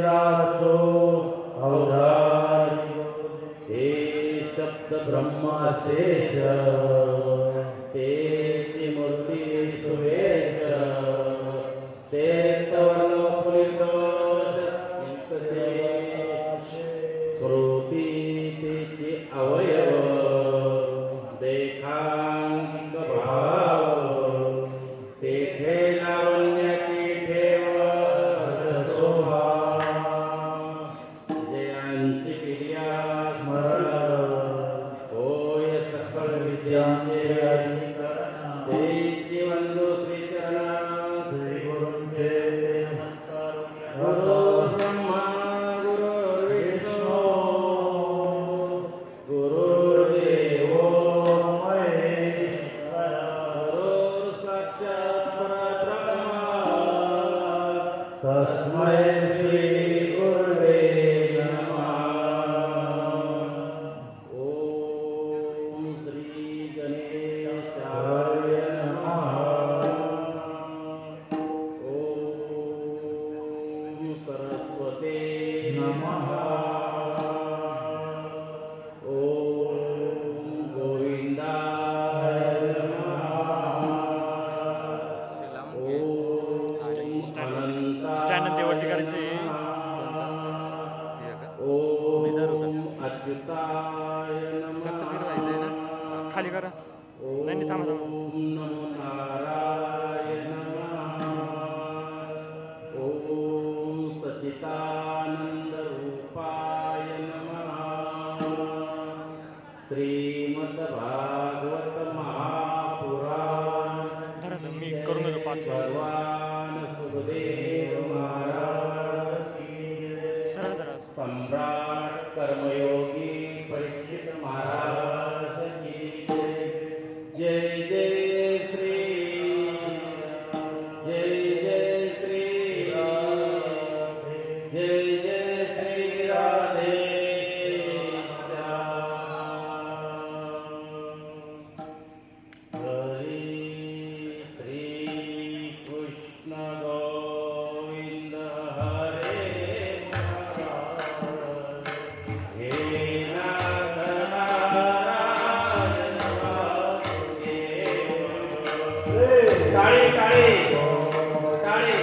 रासो अवधारी ते सप्त ब्रह्माशेष ते मूर्ती सुवेश ते तवर्ण पुलिंदोष स्वरूपी तेचे अवयव देखांक भाव तेथे लावण्य की ठेव शोभा जयांची क्रिया स्मरण होय सकळ विद्यांचे अधिकरण तेची वंदो श्रीचरण श्री गुरूंचे नमस्कार गुरु ब्रह्मा गुरुर्विष्णू गुरुर्देवो महेश्वर गुरुर् साक्षात् परब्रह्म तस्मै श्री गुरुवे नमः ओम श्री गणेशाय नमः ओम सरस्वते नमः ओम गोविंदाय नमः ओम स्टँड ते वरती करायचे ओम अच्युताय नमः खाली करा नाही थांबा थांबा ओम नमो नारायण ओम सच्चिदानंद रूपाय नमः श्रीमद् भागवत महापुराण धरा तर मी करून देतो 5 मिनिट भगवान सुखदेव महाराज की सरळ धरा सम्राट कर्मयोगी परीक्षित महाराज की जय जय श्री जय जय श्री जय जय श्री राधे हरी श्री कृष्ण गोविंद हरे हे नाथ नारायण वासुदेव टाळी टाळी टाळी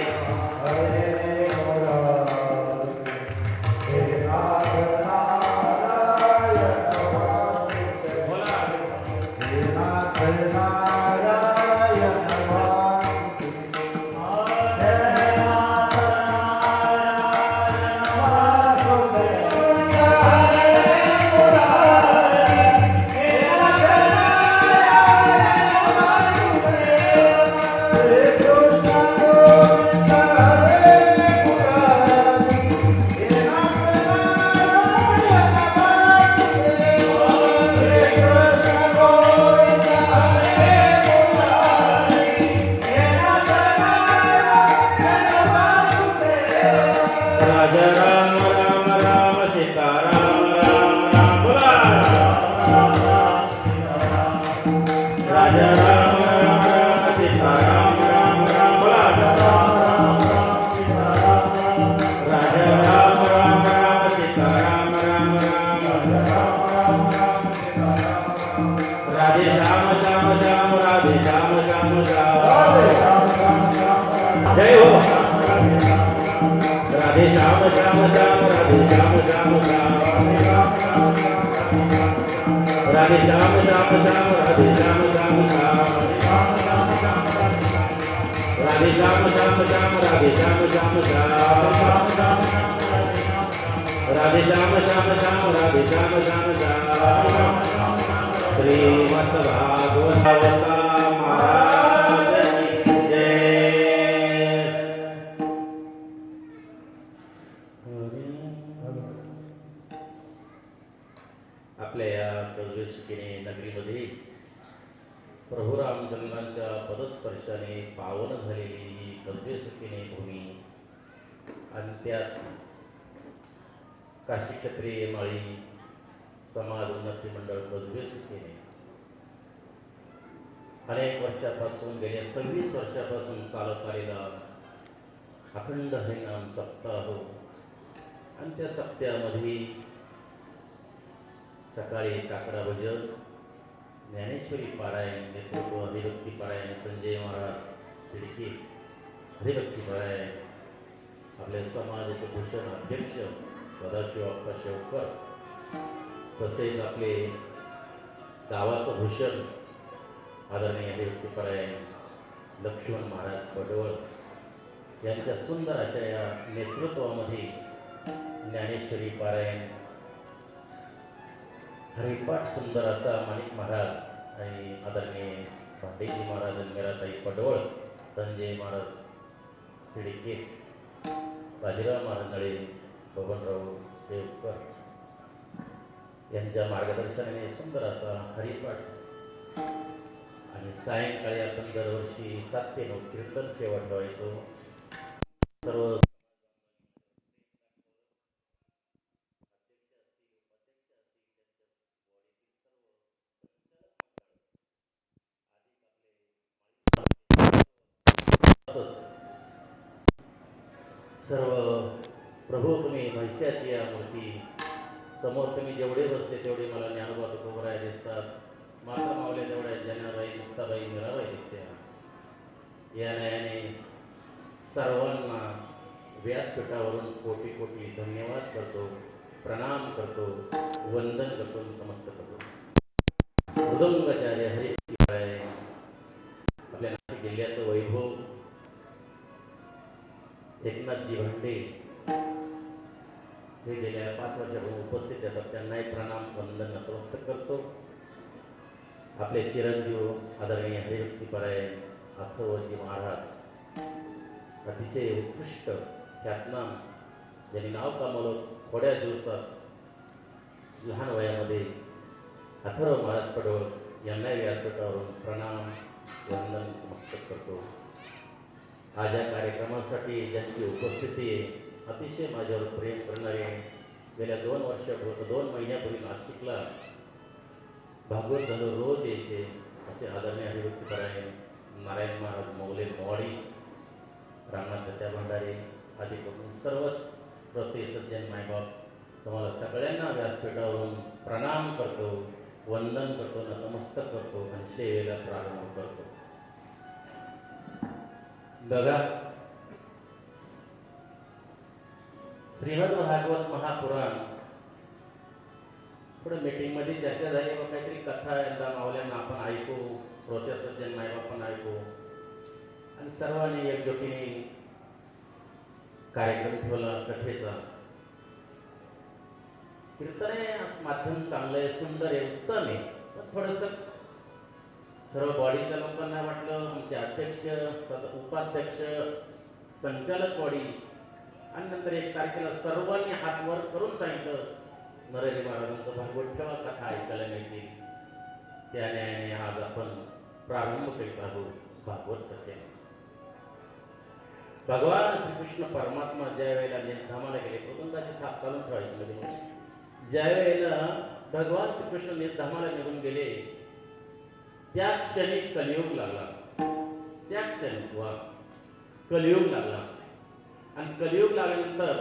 राजा राम राम राम सीता राम राम राम बोला राजा राम राम राम सीता राम राम राम बोला राजा राम राम राम सीता राम राम राम राधे श्याम श्याम श्याम राधे श्याम श्याम श्याम जय हो राधे श्याम श्याम श्याम राधे श्याम श्याम श्याम राधे श्याम श्याम श्याम राधे श्याम श्याम श्याम राधे श्याम श्याम श्याम राधे श्याम श्याम श्याम राधे श्याम श्याम श्याम राधे श्याम श्याम श्याम श्रीमद् भागवत महाराज की जय। आपल्या या कसबेसुकीने नगरीमध्ये प्रभू रामचंद्रांच्या पदस्पर्शाने पावन झालेली ही कसबेसुकीने भूमी आणि त्यात काशी क्षत्रिय माळी समाज उन्नती मंडळ कसबेसुकीने अनेक वर्षापासून गेल्या 26 वर्षापासून चालत आलेला अखंड हरिनाम सप्ताह सत्य सत्यामध्ये सकाळी काकडा भजन, ज्ञानेश्वरी पारायण, नेतृत्व हरिभक्ती पारायण, संजय महाराज तिडकी हरिभक्ती पारायण, आपल्या समाजाचे भूषण अध्यक्ष सदाशिव अप्पा शेवकर, तसेच आपले गावाचं भूषण आदरणीय हरिभक्ती पारायण लक्ष्मण महाराज पडवळ यांच्या सुंदर अशा या नेतृत्वामध्ये ज्ञानेश्वरी पारायण, हरिपाठ सुंदर असा माणिक महाराज आणि आदरणीय भांडेजी महाराज आणि मीराताई पडवळ, संजय महाराज तिडके, बाजीराव महाराज नळे, बबनराव शेवकर यांच्या मार्गदर्शनाने सुंदर असा हरिपाठ आणि सायंकाळी आपण दरवर्षी 7 ते 9 कीर्तन सेवा ठेवायचो. सर्व सर्व प्रभू तुम्ही महिषाची या मूर्ती समोर तुम्ही जेवढे बसले तेवढे मला ज्ञानोबा तुकोबराय दिसतात, माता मावल्या तेवढ्या जनाबाई, मुक्ताबाई, मीराबाई दिसत्या. या न्यायाने सर्वांना व्यासपीठावरून कोटी कोटी धन्यवाद करतो, प्रणाम करतो, वंदन करतो, नमस्कार करतो. मृदंगाचार्य हरिभक्ती पारायण, आपल्या नाशिक जिल्ह्याचं वैभव एकनाथजी भांडे हे गेल्या 5 वर्षापासून उपस्थित येतात, त्यांनाही प्रणाम, वंदन, नतमस्तक करतो. आपले चिरंजीव आदरणीय हरिभक्ती पारायण अथर्वजी महाराज, अतिशय उत्कृष्ट ख्यातनाम, ज्यांनी नाव कमावलं थोड्या दिवसात लहान वयामध्ये, अथर्व महाराज पडवळ यांनाही व्यासपीठावरून प्रणाम, वंदन, नमस्कार करतो. आज या कार्यक्रमासाठी ज्यांची उपस्थिती आहे, अतिशय माझ्यावर प्रेम करणारे, गेल्या 2 महिन्यापूर्वी नाशिकला भागवत धनु रोज यायचे असे आदरणीय हरिभक्ती पारायण नारायण महाराज मौले मोवाडी, रामनाथ दत्त्या भंडारे आदी करून सर्वच श्रोते सज्जन मायबाप तुम्हाला सगळ्यांना व्यासपीठावरून प्रणाम करतो, वंदन करतो, नतमस्तक करतो आणि सेवेला प्रारंभ करतो. बघा, श्रीमद भागवत महापुराण पुढे मीटिंगमध्ये चर्चा झाली व काहीतरी कथा यंदा मावल्यांना आपण ऐकू, श्रोत्या सज्जन मायबापांना ऐकू आणि सर्वांनी एकजुटीने कार्यक्रम ठेवला कथेचा. कीर्तन आहे, माध्यम चांगलं आहे, सुंदर आहे, उत्तम आहे, पण थोडंसं सर्व बॉडीच्या लोकांना वाटलं, आमचे अध्यक्ष, उपाध्यक्ष, संचालक बॉडी आणि नंतर 1 तारखेला सर्वांनी हात वर करून सांगितलं नरहरी महाराजांचं भागवत ठेवा, कथा ऐकायला मिळतील. त्या न्यायाने आज आपण प्रारंभ करीत आहोत भागवत कथे. भगवान श्रीकृष्ण परमात्मा ज्या वेळेला निजधामाला गेले, प्रबंधाची थाप चालून ठेवायची मध्ये, ज्या वेळेला भगवान श्रीकृष्ण निजधामाला निघून गेले त्या क्षणी कलियुग लागला. त्या क्षणी कलियुग लागला आणि कलियुग लागल्यानंतर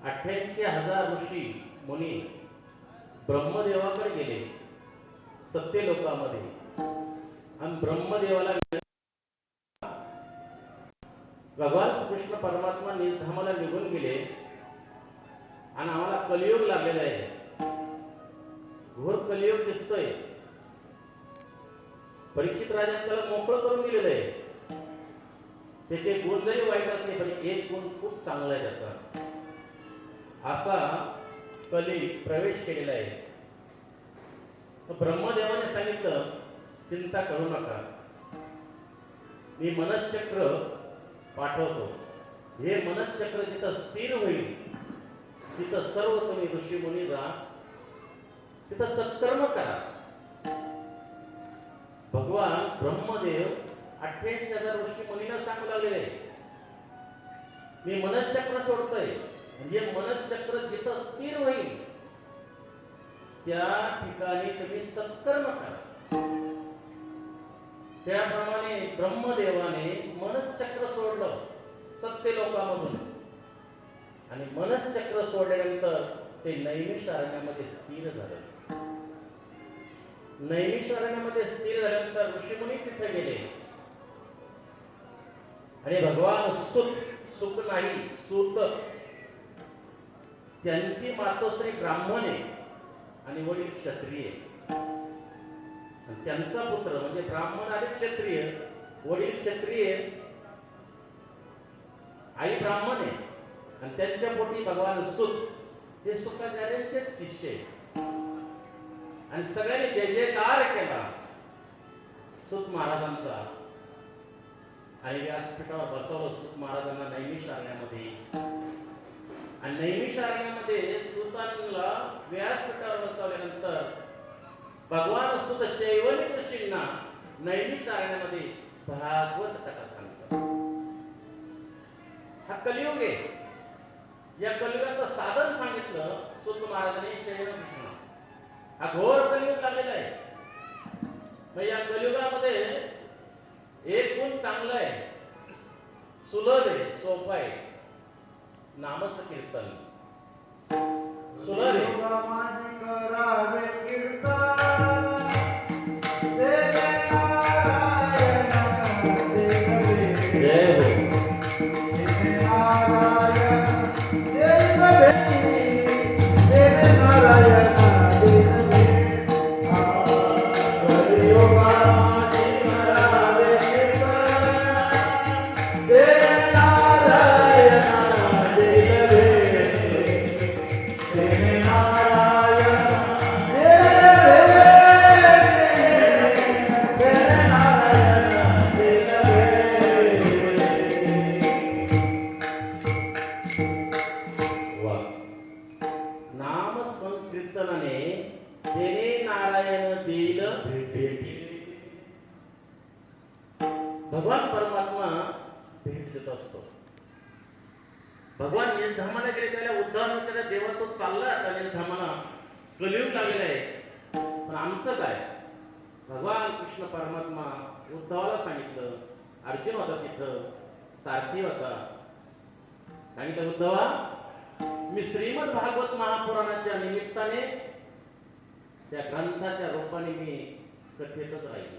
88,000 ऋषी मुनी ब्रह्मदेवाकडे गेले सत्य लोकामध्ये आणि ब्रह्मदेवाला भगवान श्रीकृष्ण परमात्मा निजधामाला निघून गेले आणि आम्हाला कलियुग लागलेला आहे, घोर कलियुग दिसतोय. परीक्षित राजाने त्याला मोकळं करून दिलेलं आहे. त्याचे गुण जरी वाईट असले पण एक गुण खूप चांगला आहे त्याचा, असा कली प्रवेश केलेला आहे. ब्रह्मदेवाने सांगितलं, चिंता करू नका, मी मनश्चक्र पाठवतो. हे मनश्चक्र जिथं स्थिर होईल तिथं सर्व तुम्ही ऋषी मुनी जा, तिथं सत्कर्म करा. भगवान ब्रह्मदेव 88,000 ऋषी मुनींना सांगू लागलेले, मी मनश्चक्र सोडतोय, म्हणजे मनश्चक्र जिथं स्थिर होईल त्या ठिकाणी तुम्ही सत्कर्म करा. त्याप्रमाणे ब्रह्मदेवाने मनश्चक्र सोडलं सत्य लोकामधून आणि मनश्चक्र सोडल्यानंतर ते नैमिष अरण्यामध्ये स्थिर झाले. नैमिष अरण्यामध्ये स्थिर झाल्यानंतर ऋषीमुनी तिथे गेले आणि भगवान सुत नाही सूत त्यांची मातोश्री ब्राह्मण आहे आणि वडील क्षत्रिय. त्यांचा पुत्र म्हणजे ब्राह्मण आणि क्षत्रिय, वडील क्षत्रिय, आई ब्राह्मण आहे आणि त्यांच्या पोटी भगवान सुत हे शुक्राचार्यांचेच शिष्य आहे. आणि सगळ्यांनी जय जयकार केला सुत महाराजांचा आणि व्यासपीठावर बसवलं सुत महाराजांना नैमिष अरण्यामध्ये. आणि नैमिष अरण्यामध्ये सुतांना व्यासपीठावर बसवल्यानंतर भगवान सुत शैवनिक ऋषींना नैमिष अरण्यामध्ये भागवत कथा सांगतात. हा कलियुग आहे. या कलियुगाचं साधन सांगितलं सुत महाराजांनी शैवनिक ऋषींना. हा घोर कलियुग लागलेला आहे. मग या कलियुगामध्ये एक गुण चांगलं आहे, सुलभ आहे, सोपं आहे, नामसकीर्तन सुलभ आहे. जय हो. नाम संकीर्तनाने तेने नारायण देईल भेटी. भगवान परमात्मा भेट देत असतो. भगवान निर्धामाला गेले त्याला उद्धव विचारला, देवा तो चालला आता निर्धामाला, कलियुग लागलेला आहे, पण आमचं काय? भगवान कृष्ण परमात्मा उद्धवाला सांगितलं, अर्जुन होता तिथं, सारथी होता, सांगितलं उद्धवा मी श्रीमद भागवत महापुराणाच्या निमित्ताने त्या ग्रंथाच्या रूपाने मी कथेतच राहील.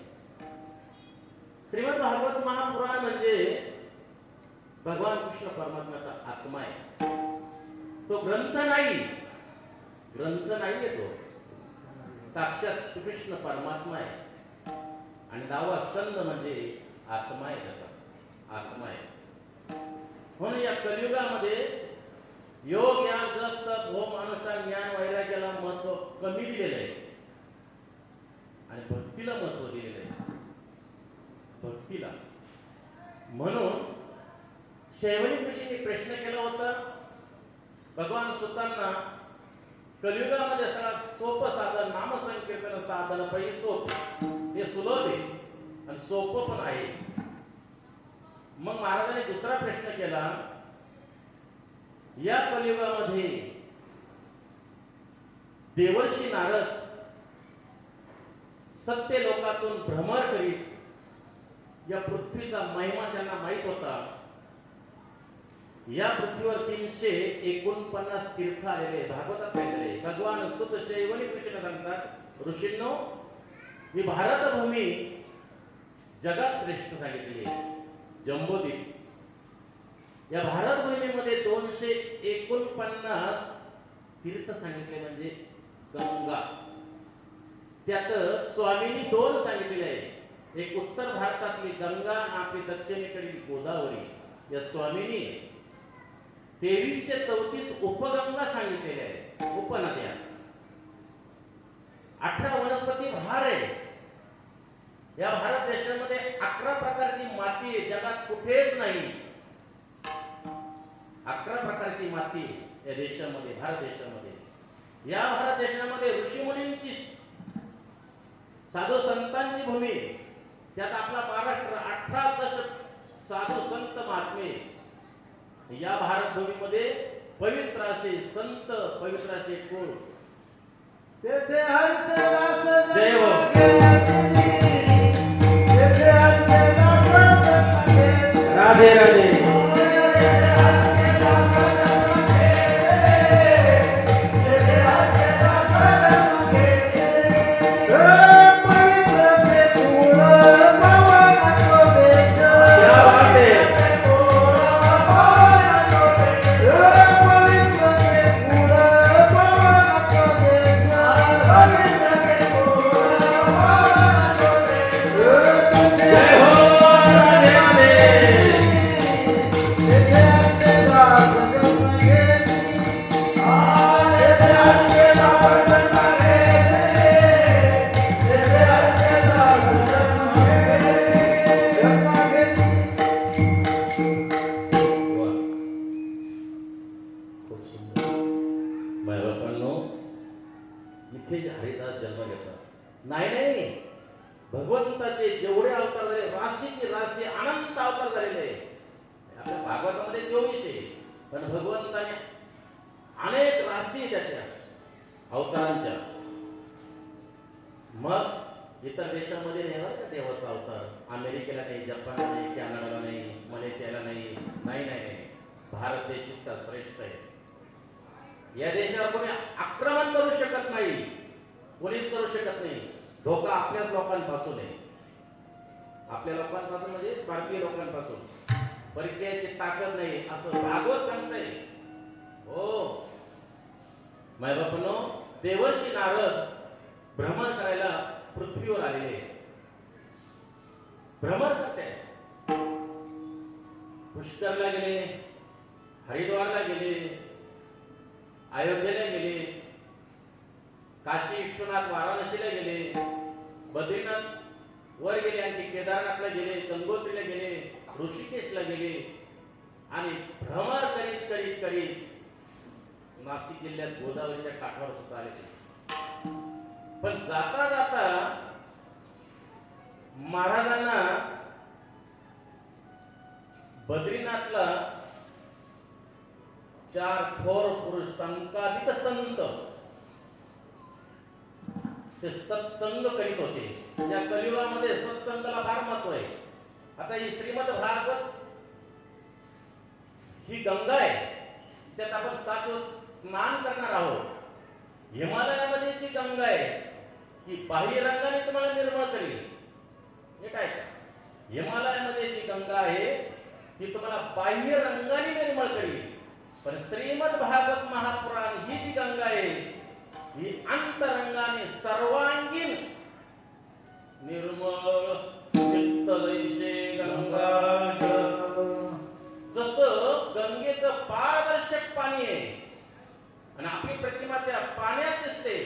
श्रीमद भागवत महापुराण म्हणजे भगवान कृष्ण परमात्म्याचा आत्मा आहे. तो ग्रंथ नाही, ग्रंथ नाहीये, तो साक्षात श्रीकृष्ण परमात्मा आहे. आणि 10वा स्कंद म्हणजे आत्मा आहे, त्याचा आत्मा आहे. म्हणून या कलियुगामध्ये योग या जप तप होम अनुष्ठान ज्ञान वैराग्याला महत्व कमी दिलेलं आहे आणि भक्तीला महत्व दिलेलं आहे. भक्तीला म्हणून शैवनिक ऋषींनी प्रश्न केला होता भगवान सुतांना, कलियुगामध्ये सगळ्यात सोपं साधन नामसंकीर्तन साधन पै सोप, हे सुलभ आहे आणि सोपं पण आहे. मग महाराजांनी दुसरा प्रश्न केला, या कलियुगामध्ये देवर्षी नारद सत्य लोकातून भ्रमण करीत, या पृथ्वीचा महिमा त्यांना माहित होता. या पृथ्वीवर 349 तीर्थ आलेले भागवतात सांगितले. भगवान सुत शैवनिक ऋषींना सांगतात, ऋषींनो ही भारत भूमी जगात श्रेष्ठ सांगितली आहे, जम्बोद्वीप. या भारत भूमीमध्ये 249 तीर्थ सांगितले म्हणजे गंगा. त्यात स्वामींनी 2 सांगितलेले आहे. एक उत्तर भारतातली गंगा आणि आपली दक्षिणेकडील गोदावरी. या स्वामींनी 2334 उपगंगा सांगितलेल्या आहेत, उपनद्या. 18 वनस्पती भार आहे. या भारत देशामध्ये 11 प्रकारची माती आहे, जगात कुठेच नाही. 11 प्रकारची माती या देशामध्ये, भारत देशामध्ये. या भारत देशामध्ये ऋषीमुनींची, साधू संतांची भूमी. त्यात आपला महाराष्ट्र 18 दशक साधू संत महात्मे. या भारत भूमीमध्ये पवित्र असे संत, पवित्र असे कुळ. तेथे हरचलास जय हो. तेथे हरचलास राधे राधे. बाबांनो, इथे हरिदास जन्म घेतात. नाही, भगवंताचे जेवढे अवतार झाले, राशीचे राशी अनंत अवतार झालेले आहे. आपल्या भागवतामध्ये 24 आहे, पण भगवंताने अनेक राशी आहे त्याच्या अवतारांच्या. मग इतर देशामध्ये नाही बरं का देवाचा अवतार. अमेरिकेला नाही, जपानला नाही, कॅनडाला नाही, मलेशियाला नाही. भारत देश इतका श्रेष्ठ आहे. या देशावर कोणी आक्रमण करू शकत नाही, कोणीच करू शकत नाही. धोका आपल्याच लोकांपासून आहे. आपल्या लोकांपासून म्हणजे भारतीय लोकांपासून. परकीयाची ताकद नाही असं भागवत सांगताय. हो माय बापांनो, देवर्षी नारद भ्रमण करायला पृथ्वीवर आलेले. भ्रमण करते, पुष्करला गेले, हरिद्वारला गेले, अयोध्येला गेले, काशी विश्वनाथ वाराणसीला गेले, बद्रीनाथ वर गेले, आणखी केदारनाथला गेले, गंगोत्रीला गेले, ऋषिकेशला गेले आणि भ्रमण करीत करीत करीत नाशिक जिल्ह्यात गोदावरीच्या काठावर सुद्धा आले. पण जाता जाता महाराजांना बद्रीनाथला 4 थोर पुरुष संकाधिक संत ते सत्संग करीत होते. या कलियुगामध्ये सत्संगाला फार महत्व आहे. आता ही श्रीमद भागवत ही गंगा आहे, त्यात आपण 7 दिवस स्नान करणार आहोत. हिमालयामध्ये जी गंगा आहे ती बाह्य रंगाने तुम्हाला निर्मळ करेल. हे काय, हिमालयामध्ये जी गंगा आहे ती तुम्हाला बाह्य रंगाने निर्मळ करेल. पण श्रीमद भागवत महापुराण ही जी गंगा आहे ही अंतरंगाने सर्वांगीण निर्मळ चित्तलैशे गंगा. जसं गंगेचं पारदर्शक पाणी आहे आणि आपली प्रतिमा त्या पाण्यात दिसते,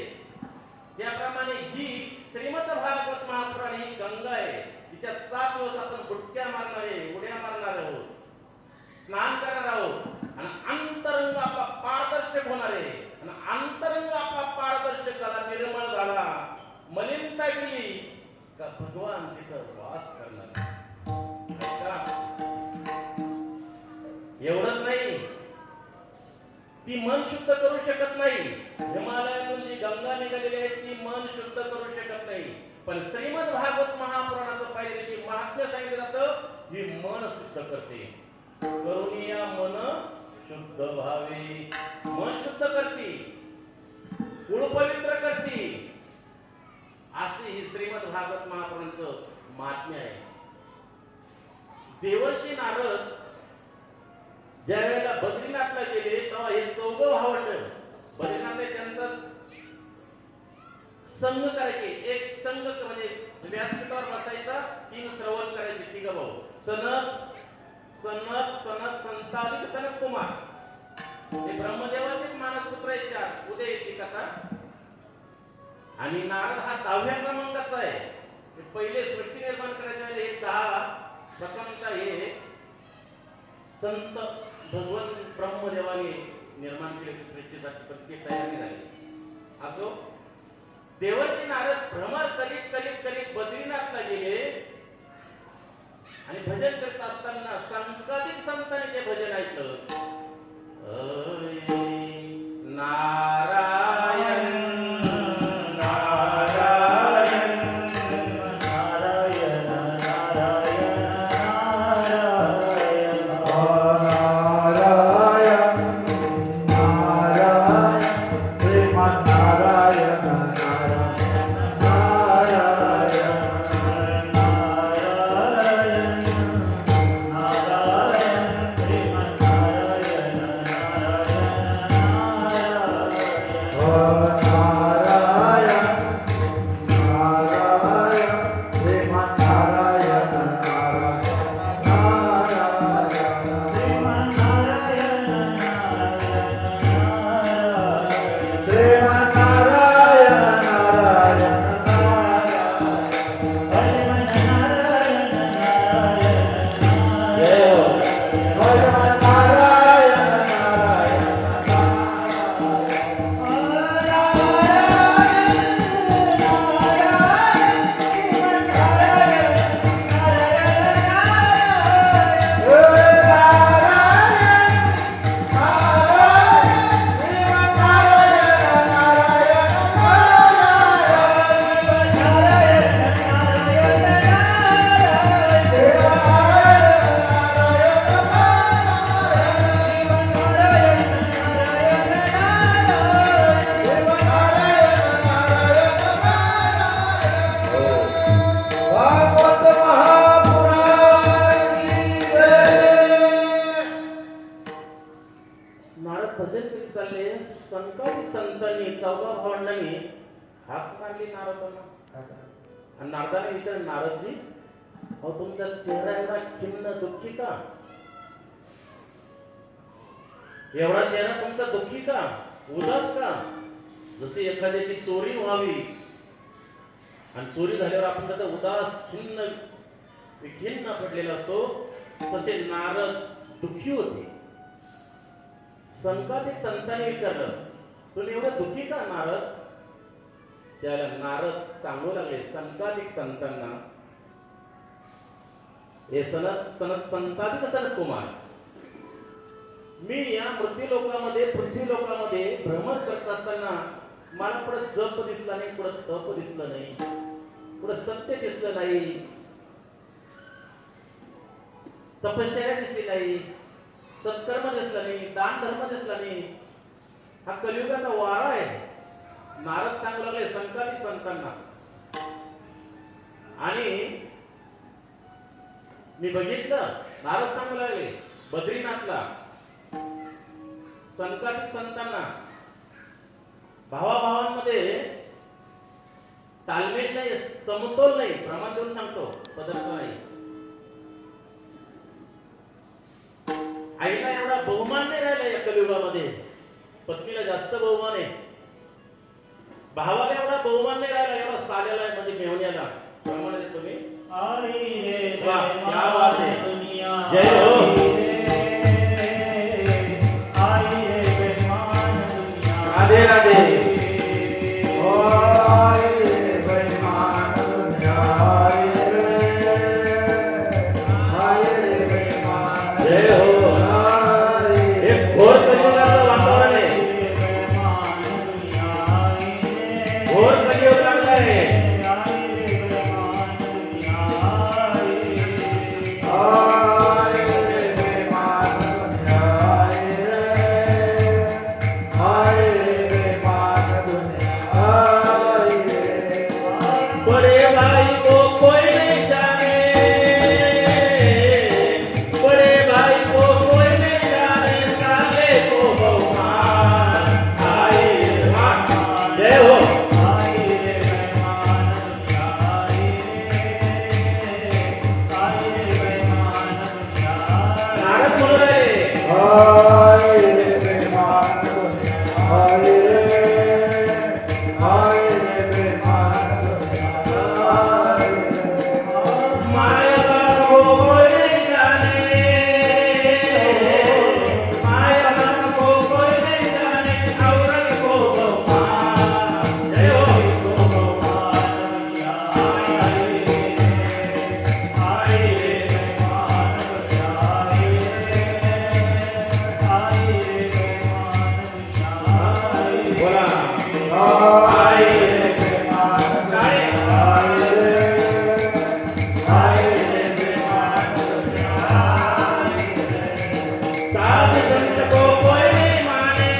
त्याप्रमाणे ही श्रीमद भागवत महापुराण ही गंगा आहे. तिच्यात 7 दिवस आपण बुटक्या मारणार आहे, उड्या मारणार आहोत, स्नान करणार आहोत आणि अंतरंग आपला पारदर्शक होणार आहे. आणि अंतरंग आपला पारदर्शक झाला, निर्मळ झाला, मलिनता गेली का भगवान तिथं वास करणार. एवढंच नाही, ती मन शुद्ध करू शकत नाही. हिमालयातून जी गंगा निघालेली आहे ती मन शुद्ध करू शकत नाही. पण श्रीमद भागवत महापुराणाचं पहिले त्याची महात्म्य सांगितलं जातं, ही मन शुद्ध करते. करुणिया मन शुद्ध व्हावे, मन शुद्ध करते, कुळ पवित्र करते. असे ही श्रीमद भागवत महापुराणाचं महात्म्य आहे. देवर्षी नारद ज्या वेळेला बद्रीनाथला गेले तेव्हा हे 4 भावंड बद्रीनाथ त्यांचा संघ करायचे. एक संघ म्हणजे व्यासपीठावर बसायचा, 3 श्रवण करायचे, 3 भाऊ, सनत संतादिक सनत कुमार. हे ब्रह्मदेवाचेच मानसपुत्र आहेत 4. उद्या येते कथा. आणि नारद हा 10व्या क्रमांकाचा आहे. पहिले सृष्टी निर्माण करायच्या वेळेला हे 10 प्रथमता हे संत भगवान ब्रह्मदेवाने निर्माण केले सृष्टीसाठी, पण ती तयारी झाली. असो, देवर्षी नारद भ्रमण करीत करीत करीत बद्रीनाथला गेले आणि भजन करत असताना संकाधिक संतांनी ते भजन ऐकलं. नारायण चालले संकट संतांनी 14 भावंडांनी हात मारली नारदांना आणि नारदाने विचार नारदजी अहो तुमचा चेहरा एवढा खिन्न दुःखी का एवढा चेहरा तुमचा दुःखी का उदास का जसे एखाद्याची चोरी व्हावी आणि चोरी झाल्यावर आपण कसं उदास खिन्न पडलेला असतो तसे नारद दुःखी होते संकादिक संतांनी विचारलं तुला एवढं दुःखी का नारद त्याला नारद सांगू लागले संकादिक संतांना हे संतादिक सनत कुमार मी या पृथ्वी लोकामध्ये भ्रमण करत असताना मला पुढे जप दिसला नाही पुढे तप दिसलं नाही पुढे सत्य दिसलं नाही तपश्चर्या दिसली नाही सत्कर्म दिसला नाही दान धर्म दिसला नाही हा कलियुगाचा वारा आहे नारद सांगू लागले संकादिक संतांना आणि मी बघितलं नारद सांगू लागले बद्रीनाथला संकादिक संतांना भावाभावांमध्ये तालमेल नाही समतोल नाही प्रमाण देऊन सांगतो पदार्थ नाही आईला एवढा बहुमान नाही राहिला या कलियुगामध्ये पत्नीला जास्त बहुमान आहे भावाला एवढा बहुमान नाही राहिला एवढा साल्याला आहे म्हणजे मेवण्याला प्रमाण देतो मी आई रे वाह, क्या बात है दुनिया जय हो आई रे बेमान दुनिया राधे राधे ओ आई रे बेमान दुनिया आई रे बेमान जय हो हे घोर कलियुगाचं वातावरण आहे घोर कलियुग लागला आहे बड़े भाई को कोई नहीं जाने बड़े भाई को कोई नहीं जाने साले को बहुमान आए मां जय हो नारद बोल रहे माया को कोई नहीं जाने माया को कोई नहीं जाने औरत को बहुमान जय हो बोला आई साधु संत को कोई नहीं माने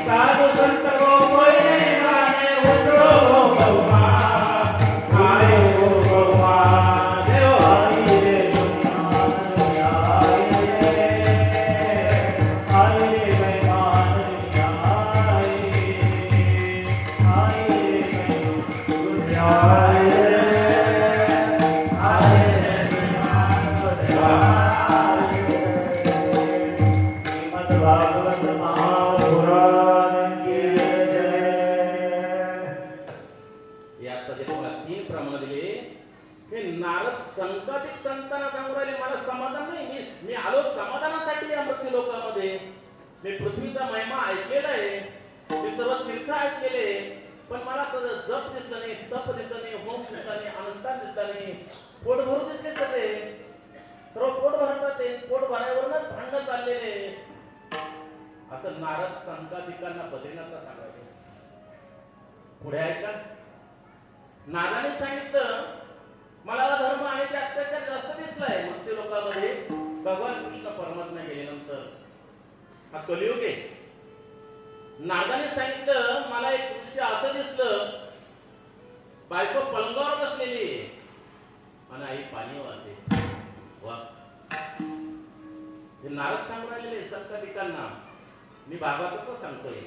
साधु संत को कोई नहीं माने उठो भगवान आए हो भगवान जय हो हे आता जे तुम्हाला 3 प्रमाण दिले हे नारद संकादिक संतांना सांगू राहिले मला समाधान नाही मी आलो समाधानासाठी या मृत्यू लोकामध्ये मी पृथ्वीचा महिमा ऐकलेला आहे मी सर्व तीर्थ ऐकलेले पण मला जप दिसलं नाही तप दिसलं नाही होम दिसला नाही अनुष्ठान दिसलं नाही पोट भरू दिसले सगळे सर्व पोट भरतात ते पोट भरायवरच भांडण चाललेले असं नारद संकादिकांना बद्रीनाथला सांगायचे पुढे ऐका नारदाने सांगितलं मला अधर्म आणि अत्याचार जास्त दिसलाय मृत्यू लोकांमध्ये भगवान कृष्ण परमात्मा गेल्यानंतर हा कलियुग आहे नारदाने सांगितलं मला एक दृष्टी असं दिसलं बायको पलंगावर बसलेली आणि आई पाणी वाहते वा हे नारद सांगून राहिलेले संकटिकांना. मी भागवतातच सांगतोय.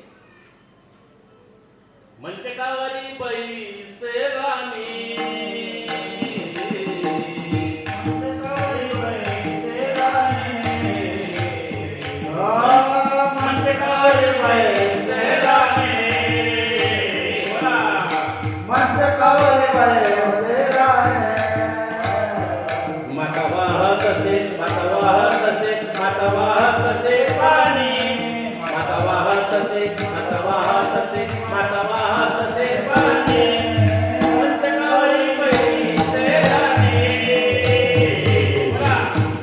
मंचकावरी पैसे राणी, मंचकावरी पैसे राणी, मंचकावरी पैसे राणी, मंचकावरी पैसे राणी. माता वाहत असे, माता वाहत असे, माता वाहत असे पाणी, माता वाहत असे, माता वाहत असे, माता वाहत असे पाणी. मंचकावरी पैसे राणी,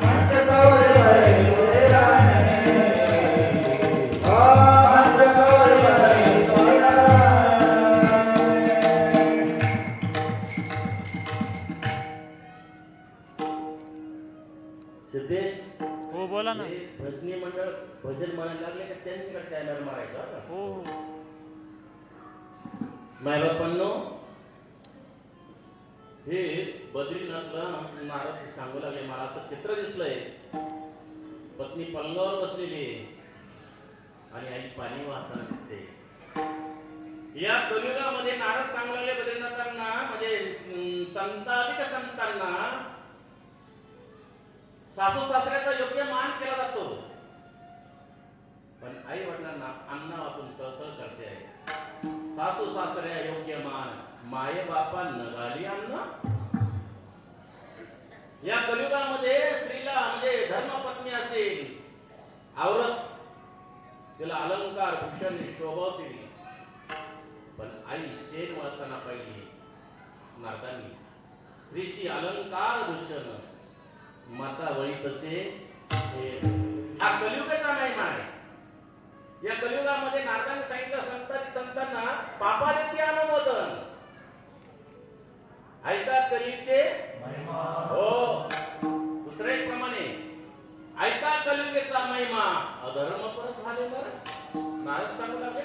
मंचकावरी पैसे राणी, मंचकावरी पैसे राणी. सिद्धेश, हो बोला ना. हे भजनी मंडळ भजन म्हणायला लागले का त्यांच्याकडे त्याला मारायचं हा का? हो हो. मायबापांनो, हे बद्रीनाथला नारद सांगू लागले. मला असं चित्र दिसलंय, पत्नी पलंगावर बसलेली आहे आणि आई पाणी वाहताना दिसते. या कलियुगामध्ये नारद सांगू लागले बद्रीनाथांना, म्हणजे संताधिक संतांना सासू सासऱ्याचा योग्य मान केला जातो, पण आई वडिलांना अन्ना वाचून तळतळ करते आहे. सासू सासऱ्या योग्य मान, माये बापा नगाली अन्न. या कलियुगामध्ये स्त्रीला म्हणजे धर्मपत्नी असेल, आवरत तिला अलंकार भूषण शोभवतील, पण आई शेण वळताना पाहिजे. नारदांनी स्त्रीशी अलंकार भूषण, माता वळी तसे शेण. हा कलियुगाचा महिमा आहे. या कलियुगामध्ये नारदांनी सांगितलं संतांना पापा देते अनुमोदन, ऐका कलीचे महिमा. हो, दुसऱ्या एक प्रमाणे ऐका कलियुगेचा महिमा, अधर्म परत झाले बरं. नारद सांगू लागले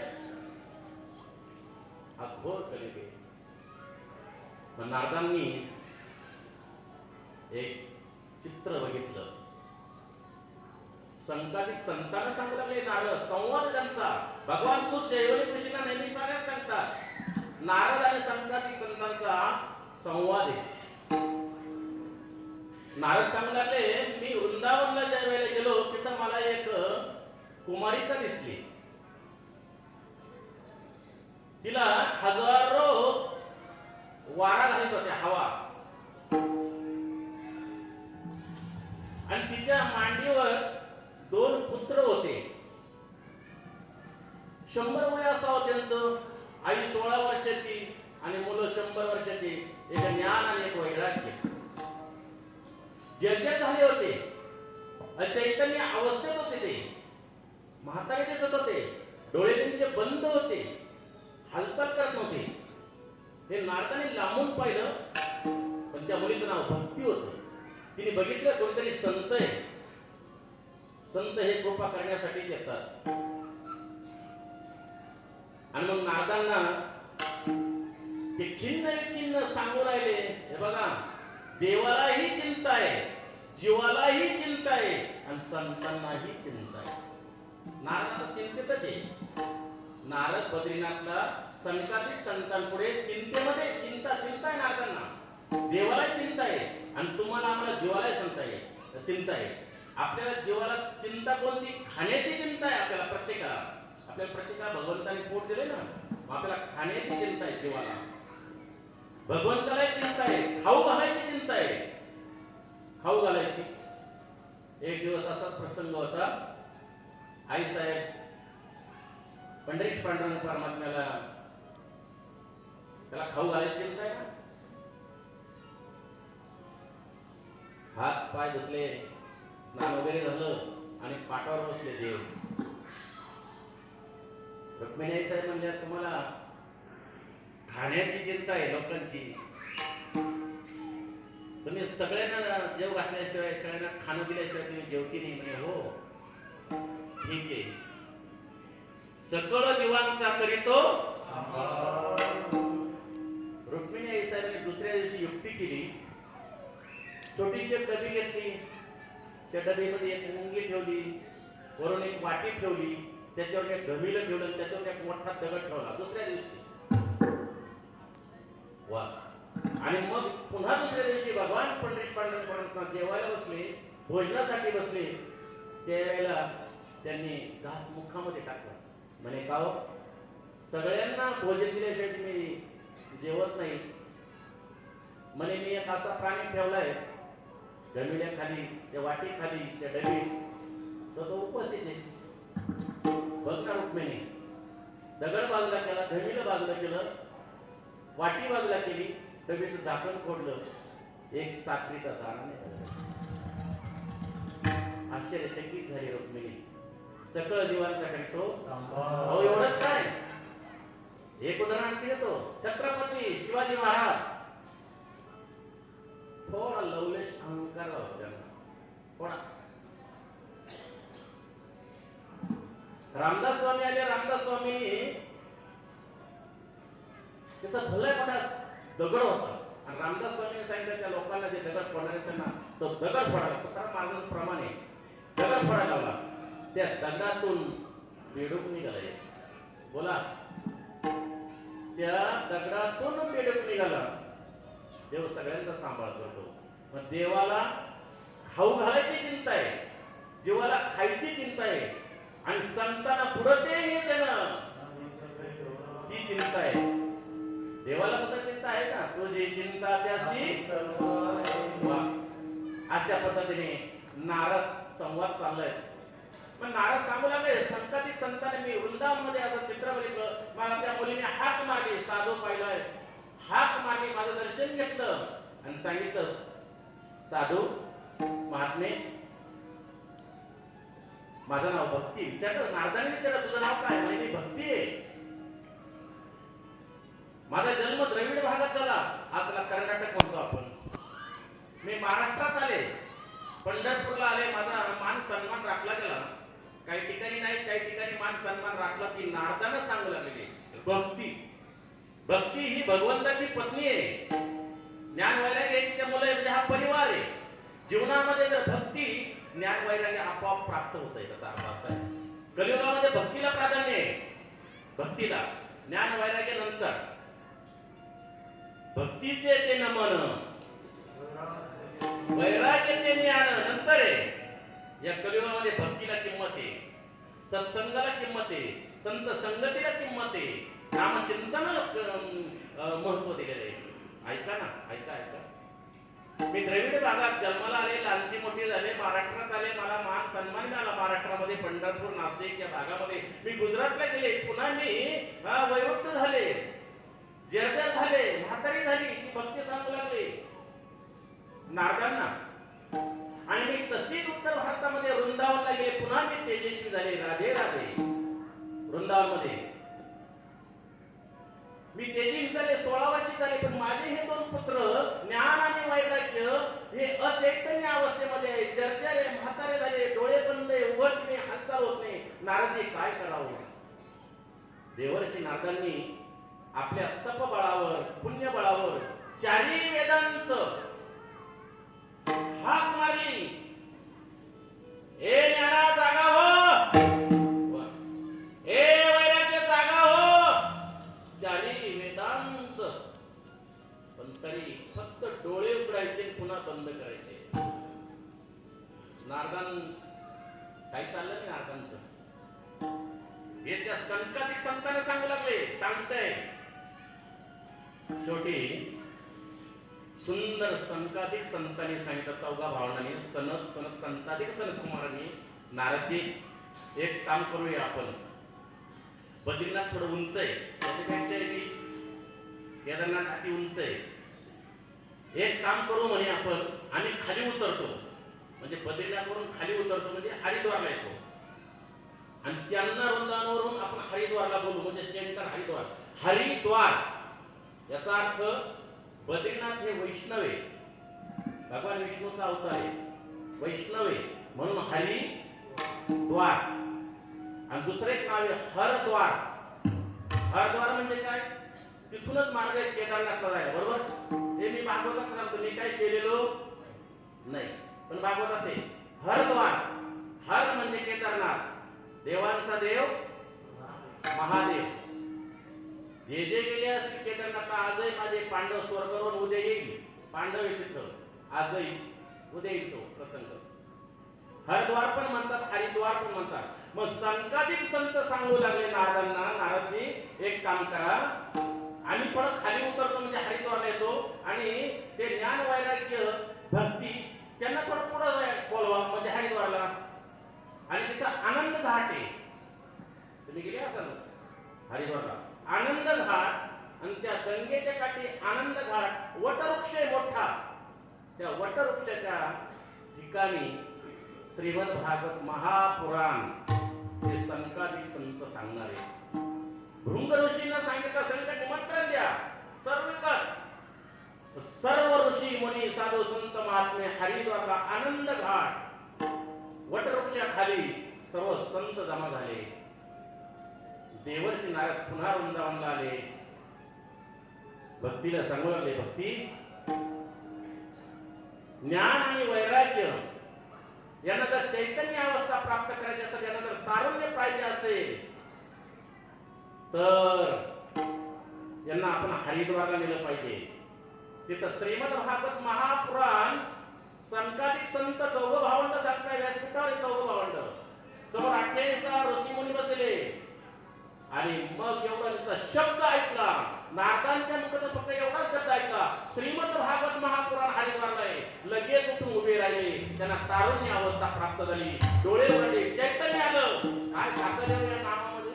हा घोर कलियुग आहे. पण नारदांनी एक चित्र बघितलं. संताधिक संतांना सांगू लागले नारद, संवाद त्यांचा. भगवान सुशैवनी कृष्णा नेहमी सांगतात, नारद आणि संताधिक संतांचा संवाद आहे. नारद सांगू लागले, मी वृंदावनला ज्या वेळेला गेलो तिथं मला एक कुमारिका दिसली. तिला हजारो वारा घालत होत्या, हवा, आणि तिच्या मांडीवर 2 पुत्र होते. 100 वय असावं त्यांचं. आई 16 वर्षाची आणि मुलं 100 वर्षाची. एक ज्ञान आणि एक वैराग्य. जर्जर झाले होते, चैतन्य अवस्थेत होते ते. म्हातारे दिसत होते, डोळे त्यांचे बंद होते, हालचाल करत नव्हते. हे नारदाने लांबून पाहिलं, पण त्या मुलीचं नाव भक्ती होतं. तिने बघितलं कोणीतरी संत आहे. संत हे कृपा करण्यासाठी येतात. आणि मग नारदांना ते चिन्ह विचिन्ह सांगू राहिले. हे बघा, देवालाही चिंता आहे, जीवालाही चिंता आहे, आणि संतांनाही चिंता आहे. नारदांना चिंतेतच आहे. नारद बद्रीनाथला संताधिक संतांपुढे चिंतेमध्ये चिंता आहे नारदांना. देवाला चिंता आहे आणि तुम्हाला आम्हाला जीवाला चिंता आहे. आपल्याला जीवाला चिंता कोणती? खाण्याची चिंता आहे आपल्याला प्रत्येकाला. आपल्याला प्रत्येकाला भगवंताने पोट दिले ना, आपल्याला खाण्याची चिंता आहे जीवाला. भगवंताला चिंता आहे, खाऊ घालायची चिंता आहे, खाऊ घालायची. एक दिवस असाच प्रसंग होता. आई साहेब पंढरीश पांडुरंग परमात्म्याला त्याला खाऊ घालायची चिंता आहे ना. हात पाय धुतले, स्नान वगैरे झालं आणि पाटावर बसले देव. रुक्मिणी आई साहेब म्हणजे तुम्हाला खाण्याची चिंता आहे लोकांची. तुम्ही सगळ्यांना जेव घातल्याशिवाय, सगळ्यांना खाणं दिल्याशिवाय तुम्ही जेवती नाही म्हणे. हो ठीक आहे. सकळ जीवांचा करीतो. रुक्मिणी आई साहेबांनी दुसऱ्या दिवशी युक्ती केली. छोटीशी डबी घेतली, त्या डबीमध्ये एक मुंगी ठेवली, वरून एक वाटी ठेवली, त्याच्यावर एक घमिलं ठेवलं आणि त्याच्यावर एक मोठा दगड ठेवला. दुसऱ्या दिवशी वा, आणि मग पुन्हा दुसऱ्या दिवशी भगवान पंडित पांडुरंग जेवायला बसले, भोजनासाठी बसले, त्यावेळेला त्यांनी घास मुखामध्ये टाकला. म्हणे का हो, सगळ्यांना भोजन दिल्याशिवाय तुम्ही जेवत नाही. म्हणे मी एक असा प्राणी ठेवलाय जमिनीखाली, त्या वाटी खाली, त्या डबी, तो उपस्थित आहे. बघ ना रुक्मिणी, दगड बाजूला केला, जमिनीला बाजूला केलं, वाटी बाजूला केली, डबीचं झाकण फोडलं, एक साखरीचा दाणा नाही. आश्चर्यचकित झाली रुक्मिणी. सकळ जीवांचा करीतो अहो एवढंच काय. एक उदाहरण देतो, छत्रपती शिवाजी महाराज. थोडा लवलेश अहंकार होता त्यांना, थोडा. रामदास स्वामी आले. रामदास स्वामींनी तिथं भले मोठा दगड होता आणि रामदास स्वामींनी सांगितलं त्या लोकांना जे दगड फोडणारे त्यांना तो दगड फोडायला, तुकाराम महाराजांप्रमाणे दगड फोडायला लावला. त्या दगडातून बेडूक निघाला. बोला, त्या दगडातून बेडूक निघाला. देव सगळ्यांचा सांभाळ करतो. मग देवाला खाऊ घालायची चिंता आहे, जीवाला खायची चिंता आहे, आणि संतांना पुढं ते त्यानं ती चिंता आहे. देवाला सुद्धा चिंता आहे ना, तुझी चिंता त्याशी. अशा पद्धतीने नारद संवाद चाललाय. पण नारद सांगू लागले, संताधिक संताने मी वृंदावनमध्ये असं चित्र बघितलं, मला त्या मुलीने हाक मारली, साधू पाहिलाय, हाक मारली, माझं दर्शन घेतलं आणि सांगितलं, साधू महात्मे, माझं नाव भक्ती. विचारलं, नारदाने विचारलं, तुझं नाव काय? म्हणे मी भक्ती आहे. माझा जन्म द्रविड भागात झाला, आज त्याला कर्नाटक म्हणतो आपण. मी महाराष्ट्रात आले, पंढरपूरला आले, माझा मान सन्मान राखला गेला. काही ठिकाणी नाही, काही ठिकाणी मान सन्मान राखला. ती नारदानं सांगू लागलेली भक्ती. भक्ती ही भगवंताची पत्नी आहे. ज्ञान वैराग्य तिच्या मुलं आहे, म्हणजे हा परिवार आहे. जीवनामध्ये जर भक्ती ज्ञान वैराग्य आपोआप प्राप्त होत आहे, त्याचा अर्थ असा आहे. कलियुगामध्ये भक्तीला प्राधान्य आहे, भक्तीला. ज्ञान वैराग्य नंतर. भक्तीचे ते नमन, वैराग्य ते ज्ञान नंतर आहे. या कलियुगामध्ये भक्तीला किंमत आहे, सत्संगाला किंमत आहे, संत संगतीला किंमत आहे, नामचिंतनाला महत्व दिलेलं आहे. ऐका ना, ऐका ऐका. मी द्रविड भागात जन्माला आले, लहानची मोठी झाले, महाराष्ट्रात आले, मला मान सन्मान मिळाला महाराष्ट्रामध्ये, पंढरपूर, नाशिक या भागामध्ये. मी गुजरातला गेले, पुन्हा मी वैवक्त झाले, जर्जर झाले, म्हातारी झाली. ती भक्ती सांगू लागली नारदांना. आणि मी तशीच उत्तर भारतामध्ये वृंदावनला गेले, पुन्हा मी तेजस्वी झाले. राधे राधे. वृंदावनमध्ये मी तेजस्वी झाले, 16 वर्षी झाले. पण माझे हे दोन पुत्र ज्ञान आणि वैराग्य हे अचैतन्य अवस्थेमध्ये आहे, जर्जर आहे, म्हातारे झाले, डोळे बंद आहे, उघडत नाही, हालचाल होत नाही. नारदजी काय करावं? देवर्षी नारदांनी आपल्या तपबळावर, पुण्यबळावर, चारी वेदांचं हाक मारली. ए ज्ञाना जागा हो, ए वैराग्य जागा हो, चारी वेदांच. पण तरी फक्त डोळे उघडायचे, पुन्हा बंद करायचे. नारदान काही चाललं नाही नारदांचं. हे त्या संताधिक संतांना सांगू लागले, सांगताय. शेवटी सुंदर संताधिक संतांनी सांगितलं, चौघा भावनांनी, सनत संताधिक सनत कुमारांनी, नारदजी एक काम करूया आपण. बद्रीनाथ थोडं उंच आहे, त्याच्यापेक्षा केदारनाथ अति उंच आहे. एक काम करू म्हणे आपण, आम्ही खाली उतरतो, म्हणजे बद्रीनाथवरून खाली उतरतो, म्हणजे हरिद्वारला येतो, आणि त्यांना वृंदावनवरून आपण हरिद्वारला बोलू, म्हणजे सेंटर हरिद्वार. हरिद्वार याचा अर्थ बद्रीनाथ हे वैष्णव आहे, भगवान विष्णूचा अवतार आहे, वैष्णव आहे, म्हणून हरिद्वार. आणि दुसरे एक नाव आहे हरद्वार. हरद्वार म्हणजे काय? तिथूनच मार्ग आहे केदारनाथला जायला, बरोबर? हे मी भागवतात सांगतो, मी काही केलेलो नाही, पण भागवतात ते हरद्वार, हर म्हणजे केदारनाथ, देवांचा देव महादेव. जे जे गेले असतील केदारनाथ, आजही माझे पांडव स्वर्गावरून उद्या येईल. पांडव आहे तिथं आजही, उद्या येईल तो प्रसंग. हरद्वार पण म्हणतात, हरिद्वार पण म्हणतात. मग संकाधिक संत सांगू लागले नारदांना, नारदजी एक काम करा, आम्ही परत खाली उतरतो म्हणजे हरिद्वारला येतो आणि ते ज्ञान वैराग्य भक्ती त्यांना थोडं पुढं बोलवा म्हणजे हरिद्वारला. आणि तिथं आनंद घाट आहे, तुम्ही गेले असाल हरिद्वारला. आनंद घाट आणि त्या गंगेच्या काठी आनंद घाट, वटवृक्ष आहे मोठा. त्या वटवृक्षाच्या ठिकाणी श्रीमद भागवत महापुराण हे संकाधिक संत सांगणारे. भृंग ऋषींना सांगितलं सगळीकडे निमंत्रण द्या, सर्व ऋषी मुनी साधू संत महात्मे हरिद्वारला आनंद घाट वटवृक्षाखाली सर्व संत जमा झाले. देवर्षी नारद पुन्हा वृंदावनला आले, भक्तीला सांगू लागले, भक्ती ज्ञान आणि वैराग्य यांना जर चैतन्य अवस्था प्राप्त करायची असेल, यांना जर तारुण्य पाहिजे असेल तर यांना आपण हरिद्वारला नेलं पाहिजे. तिथं श्रीमद भागवत महापुराण संकाधिक संत चौघ भावंड सांगताय. व्यासपीठावर चौघ भावंड समोर 28 ऋषी मुनी बसले. आणि मग एवढा नुसता शब्द ऐकला, नारदांच्या मुखातून फक्त एवढा शब्द ऐकला, श्रीमद भागवत महापुराण हरिद्वारला आहे. लगेच उठून उभे राहिले, त्यांना तारुण्य अवस्था प्राप्त झाली, डोळे उघडले, चैतन्य आलं. काय ताकद आहे या नामामध्ये,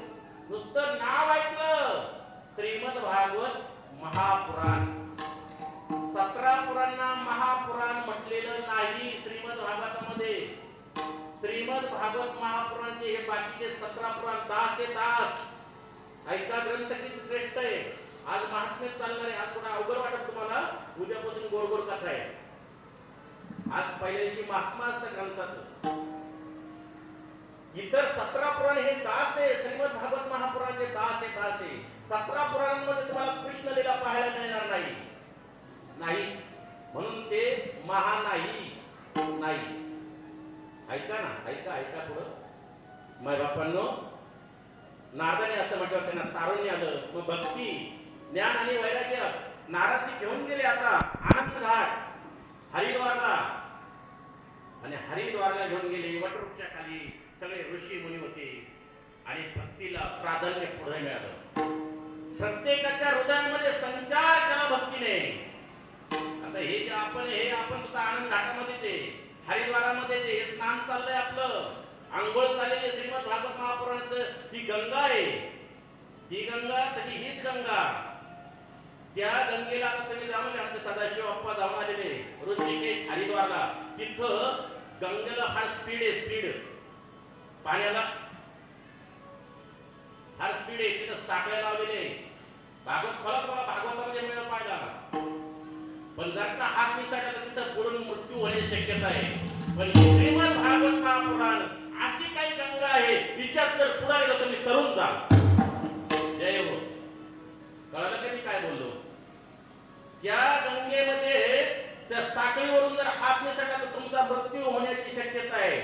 नुसतं नाव ऐकलं श्रीमद भागवत महापुराण. 17 पुराणांना महापुराण म्हटलेलं नाही श्रीमद भागवतामध्ये. श्रीमद भागवत महापुराणचे हे बाकीचे 17 पुराण तास ते तास. ऐका ग्रंथ किती श्रेष्ठ आहे. आज महात्म्य चालणार आहे. आज थोडा अवघड वाटत तुम्हाला, उद्यापासून गोड गोड कथा आहे. आज पहिल्या दिवशी महात्मा असतं ग्रंथाचं. इतर 17 पुराण हे दास आहे, श्रीमद भागवत महापुराणचे दास आहे. 17 पुराणांमध्ये तुम्हाला कृष्ण लीला पाहायला मिळणार नाही. म्हणून ते महा नाही. ऐका ना, ऐका पुढं. माय बापांनो, नारदाने असं म्हटलं, त्यांना तारुण्य आलं. मग भक्ती ज्ञान आणि वैराग्य नारदजी घेऊन गेले आता आनंद घाट हरिद्वारला. आणि हरिद्वारला घेऊन गेले, वटवृक्षाखाली सगळे ऋषी मुनी होते. आणि भक्तीला प्राधान्य पुढे मिळालं. प्रत्येकाच्या हृदयामध्ये संचार केला भक्तीने. आता हे आपण सुद्धा आनंद घाटामध्ये ते हरिद्वारामध्ये ते स्नान चाललंय, आपलं आंघोळ चाललेली श्रीमद भागवत महापुराणाचं. ही गंगा आहे, ही गंगा तशी हीच गंगा. त्या गंगेला आता तुम्ही जाऊन आमचे सदाशिव अप्पा जाऊन आलेले ऋषिकेश हरिद्वारला. तिथं गंगेला फार स्पीड आहे, स्पीड पाण्याला फार स्पीड आहे. तिथं साखळ्या लावलेले. भागवत खोलात मला भागवतामध्ये मिळाला पाहिला, पण जर का हात निसटला तर तिथं बुडून मृत्यू होण्याची शक्यता आहे. पण श्रीमद भागवत महापुराण अशी काही गंगा आहे, तिच्यात जर पुढे गेलो तुम्ही तरुण जा. जय हो. कळलं का मी काय बोललो? त्या गंगेमध्ये त्या साखळीवरून जर हात निसटला तर तुमचा मृत्यू होण्याची शक्यता आहे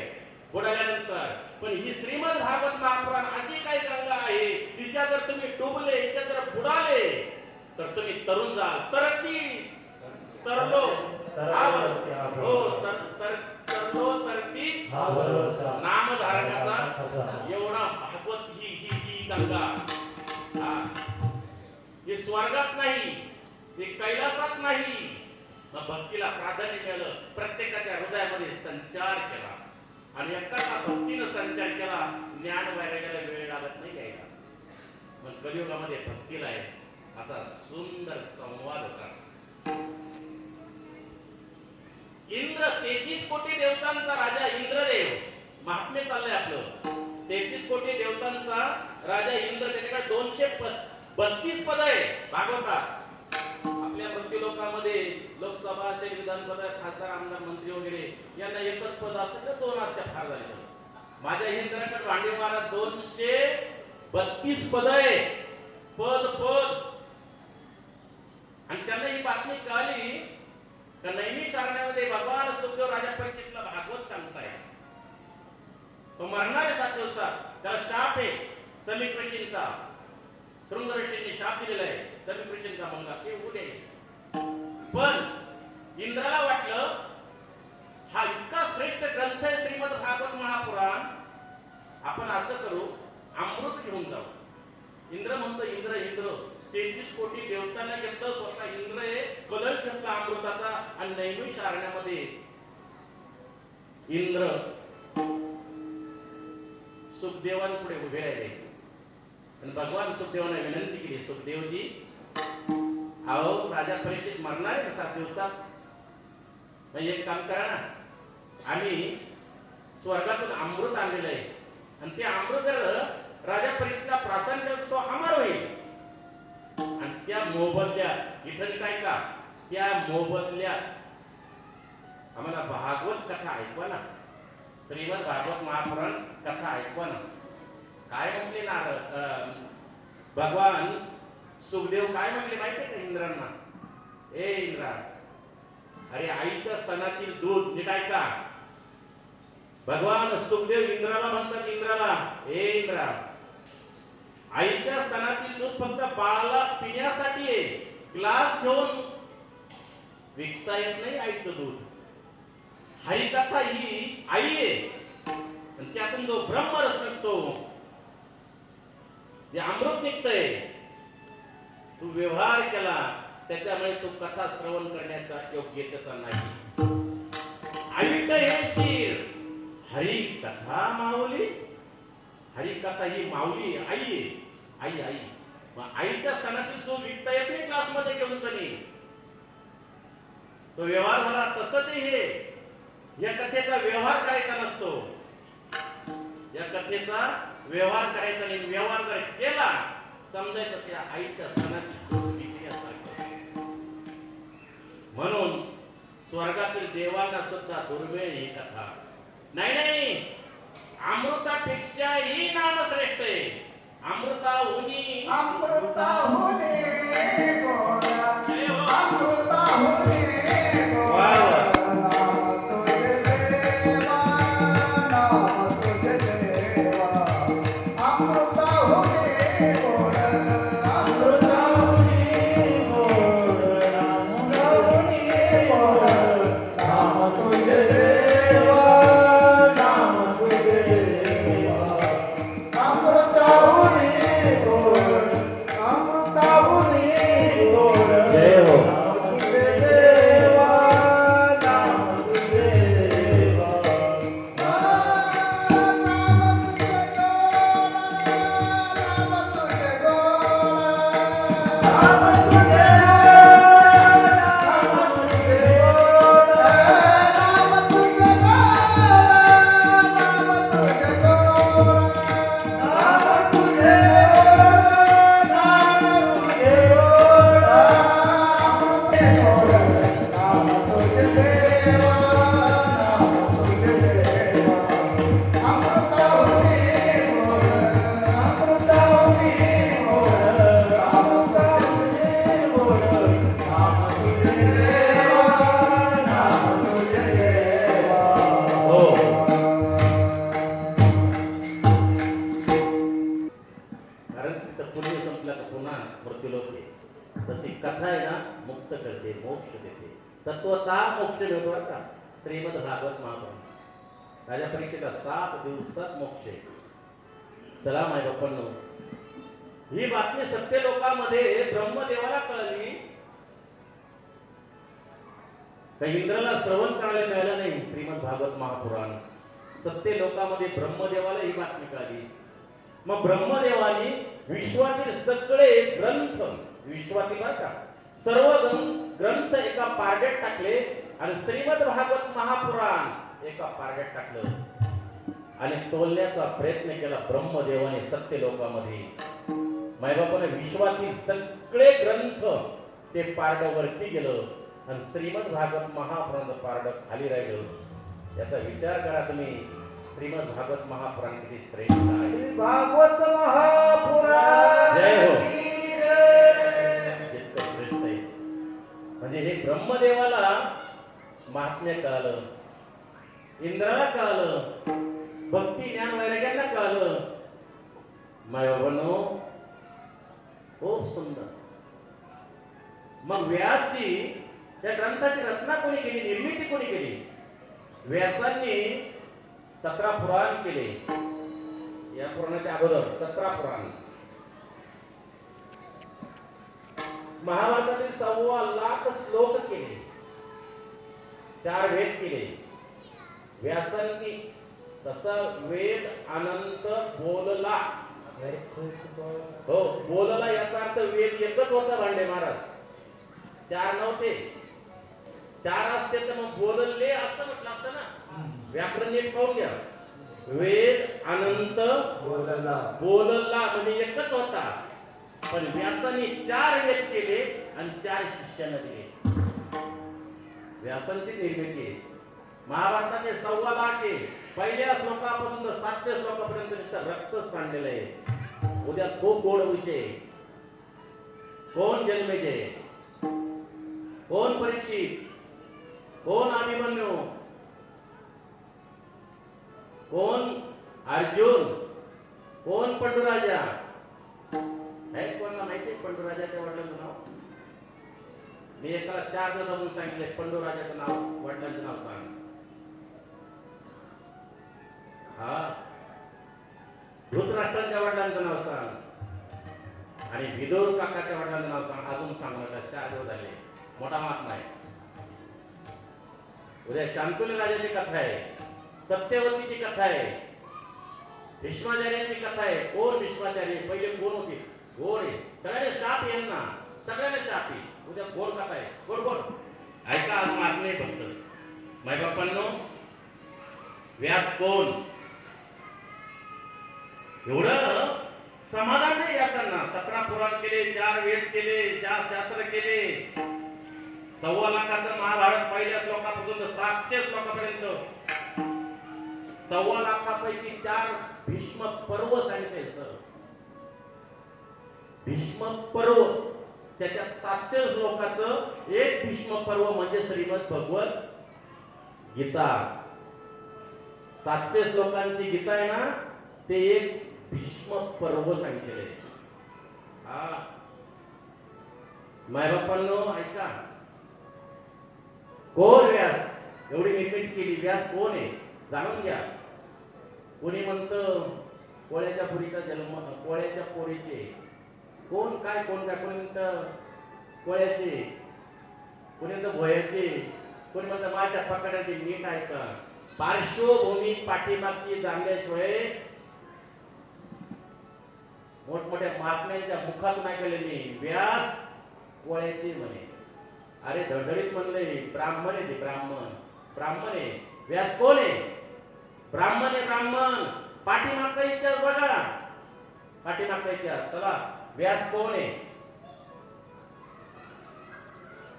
बुडाल्यानंतर. पण ही श्रीमद भागवत महापुराण अशी काही गंगा आहे, तिच्या जर तुम्ही डुबले, तिच्या जर बुडाले तर तुम्ही तरुण जाल. तरलो तरती नामधारकाचा एवढा भागवत ही गंगा. हे स्वर्गात नाही, हे कैलासात नाही. मग भक्तीला प्राधान्य केलं, प्रत्येकाच्या हृदयामध्ये संचार केला. आणि एकदा का भक्तीनं संचार केला, ज्ञान वैराग्याला वेळ लागत नाही यायला. मग कलियुगामध्ये भक्तीला आहे असा सुंदर संवाद होता. इंद्र 33 कोटी देवतांचा राजा इंद्रदेव, महात्म्य चाललंय आपलं. 33 कोटी देवतांचा राजा इंद्र, त्याच्याकडे 232 पद आहे भागवतात. आपल्या मृत्यू लोकांमध्ये लोकसभा असेल, विधानसभा, खासदार, आमदार, मंत्री वगैरे यांना एकच पद असतं तर 2 असतात फार झाले. माझ्या इंद्राकडे भांडी महाराज 232 पद आहे. पद आणि त्यांना ही बातमी कळली का नैमिष अरण्यामध्ये भगवान सुखदेव राजा परीक्षितला भागवत सांगताय. तो मरणार आहे 7 दिवसात. त्याला शाप आहे समीप ऋषींचा. शृंग ऋषींनी शाप दिलेला आहे समीप ऋषींचा मुलगा ते होऊ दे. पण इंद्राला वाटलं हा इतका श्रेष्ठ ग्रंथ आहे श्रीमद भागवत महापुराण, आपण असं करू अमृत घेऊन जाऊ. इंद्र म्हणतो इंद्र 33 कोटी देवतांना घेतलं, स्वतः इंद्र हे कलश घेतला अमृताचा आणि नैमिष अरण्यामध्ये इंद्र सुखदेवांपुढे उभे राहिले आणि भगवान सुखदेवांना विनंती केली, सुखदेवजी अहो राजा परीक्षित मरणार आहे 7 दिवसात, मग एक काम करा ना, आम्ही स्वर्गातून अमृत आणलेलं आहे आणि ते अमृत जर राजा परीक्षितला प्राशन केलं तो अमर होईल आणि त्या मोबदल्या इथं काय का त्या मोबदल्या आम्हाला भागवत कथा ऐकवा ना, श्रीमद भागवत महापुराण कथा ऐकवा ना. काय म्हटले ना भगवान सुखदेव काय म्हटले माहितीये का इंद्रांना, ए इंद्रा अरे आईच्या स्तनातील दूध नीट ऐका. भगवान सुखदेव इंद्राला म्हणतात, इंद्राला ए इंद्रा आईच्या स्तनातील दूध फक्त बाळाला पिण्यासाठी आहे, ग्लास घेऊन विकता येत नाही आईचं दूध. हरिकथा ही आई आहे आणि त्यातून जो ब्रह्मरस निघतो, जे अमृत निघतंय, तू व्यवहार केला त्याच्यामुळे तू कथा श्रवण करण्याचा योग्यतेचा नाही. आईट हे शिर हरी कथा माऊली, हरी कथा ही माऊली आई आहे, आई आई. मग आईच्या स्थानातील जो विकता येत नाही क्लासमध्ये घेऊन सनी, तो व्यवहार झाला. तसं ते हे या कथेचा व्यवहार करायचा नसतो, या कथेचा व्यवहार करायचा नाही. व्यवहार जर केला समजायचं त्या आईच्या स्थानातील विक्री असतात. म्हणून स्वर्गातील देवांना सुद्धा दुर्मिळ ही कथा नाही. नाही अमृतापेक्षाही नाम श्रेष्ठ आहे. अमृता होनी अमृता होणे गोरा, जय हो. अमृता होणे गोरा. वा वा. नाम तुझे देवा, नाम तुझे देवा. अमृता होणे गोरा, अमृता होणे गोरा. नाम होणे गोरा. नाम तुझे देवा, नाम तुझे देवा. अमृता होणे गोरा, अमृता होणे गोरा. जय हो. नाम तुझे देवा, नाम तुझे देवा. नाम तुझे गोरा, नाम तुझे हो. कारण तिथं पुण्य संपलं का पुन्हा मृत्यूलोक आहे. तशी कथा आहे ना मुक्त करते, मोक्ष देते. तत्वतः मोक्ष मिळतो बरं का. श्रीमद भागवत महापुराण राजा परीक्षेला 7 दिवसात मोक्ष आहे. चला माय बाप्पांनो, ही बातमी सत्य लोकांमध्ये ब्रह्मदेवाला कळली. काही इंद्राला श्रवण करायला मिळालं नाही श्रीमद भागवत महापुराण. सत्य लोकांमध्ये ब्रह्मदेवाला ही बातमी कळली. मग ब्रह्मदेवानी विश्वातील सगळे ग्रंथ, विश्वातील बरं का सर्व ग्रंथ एका पारड्यात टाकले आणि श्रीमद भागवत महापुराण एका पारड्यात टाकलं आणि तोलण्याचा प्रयत्न केला ब्रह्मदेवाने सत्य लोकांमध्ये. मायबापाने विश्वातील सगळे ग्रंथ ते पारड वरती गेलं आणि श्रीमद भागवत महापुराणाचं पारड खाली राहिलं. याचा विचार करा तुम्ही, श्रीमद भागवत महापुराण किती श्रेष्ठ आहे. भागवत महापुराण जय हो. की जय. जितकं श्रेष्ठ आहे म्हणजे हे ब्रह्मदेवाला महात्म्य कळालं, इंद्राला कळालं, भक्ती ज्ञान वैराग्यांना कळलं. मायबाबांनो, खूप सुंदर. मग व्यासजी या ग्रंथाची रचना कोणी केली, निर्मिती कोणी केली? व्यासांनी 17 पुराण केले. या पुराणाच्या अगोदर 17 पुराण. महाभारतातील 1.25 लाख श्लोक केले. 4 वेद केले व्यासांनी. तसा वेद अनंत बोलला. हो, बोलला याचा अर्थ वेद एकच होता भांडे महाराज, 4 नव्हते. 4 असते तर मग बोलले असं म्हटलं असतं ना. व्याकरण नीट पाहून घ्या. वेद अनंत बोलला म्हणजे एकच होता. पण व्यासांनी 4 वेद केले आणि 4 शिष्यांना दिले. व्यासांची निर्मिती आहे. महाभारताचे 1.25 लाख आहे. पहिल्या श्लोकापासून तर 700 श्लोकापर्यंत नुसतं रक्तच सांडलेलं आहे. उद्या खूप गोड विषय. कोण जन्मेजय, कोण परीक्षित, कोण अभिमन्यू, कोण अर्जुन, कोण पंडुराजा. हे कोणाला माहिती आहे पंडुराजाच्या वडिलांचं नाव? मी एकाला 4 दिवसापासून सांगितले पंडुराजाचं नाव, वडिलांचं नाव सांग. हा, धृतराष्ट्रांच्या वडिलांचं नाव सांग आणि विदुर काकाच्या वडिलांचं नाव सांग. अजून सांगणार 4 दिवस झाले. मोठा महात्मा आहे. उद्या शांतनु राजाची कथा आहे, सत्यवतीची कथा आहे, भीष्माचार्यांची कथा आहे. कोण भीष्माचार्य, पहिले कोण होते? गोड आहे. सगळ्यांना शाप यांना, सगळ्यांना शाप आहे. उद्या गोड कथा आहे, गोड गोड ऐका. आज मारणे नाही फक्त. मायबापांनो, व्यास कोण? एवढं समाधान नाही व्यासांना. 17 पुराण केले, 4 वेद केले, शास्त्र केले. 1.25 लाखाचं महाभारत पहिल्या श्लोकापासून तर 700 श्लोकापर्यंत. 1.25 लाखापैकी 4 भीष्म पर्व सांगितले सर. भीष्म पर्व, त्याच्यात 700 श्लोकाचं एक भीष्म पर्व म्हणजे श्रीमद भगवत गीता. 700 श्लोकांची गीता आहे ना, ते एक भीष्म पर्व सांगितलेले. हा, मायबापांनो ऐका. कोण व्यास? एवढी निर्मिती केली. व्यास कोण आहे जाणून घ्या. कोणी म्हणतं कोळ्याच्या पुरीचा जन्म, कोळ्याच्या पोरीचे. कोण काय, कोण काय. कोणी म्हणतं कोळ्याचे, कोणी म्हणतं भोयाचे, कोणी म्हणतं माशा पकडायचे. नीट ऐका. पार्श्वभूमी पाठीमागची जाणल्याशिवाय मोठमोठ्या महात्म्यांच्या मुखातून ऐकले मी. व्यास कोळ्याचे म्हणे. अरे धडधडीत म्हणले ब्राह्मण आहे. ते ब्राह्मण आहे. व्यास कोण आहे? ब्राह्मण आहे. ब्राह्मण. पाठीमागचा इतिहास बघा, पाठीमागचा इतिहास. चला, व्यास कोण आहे?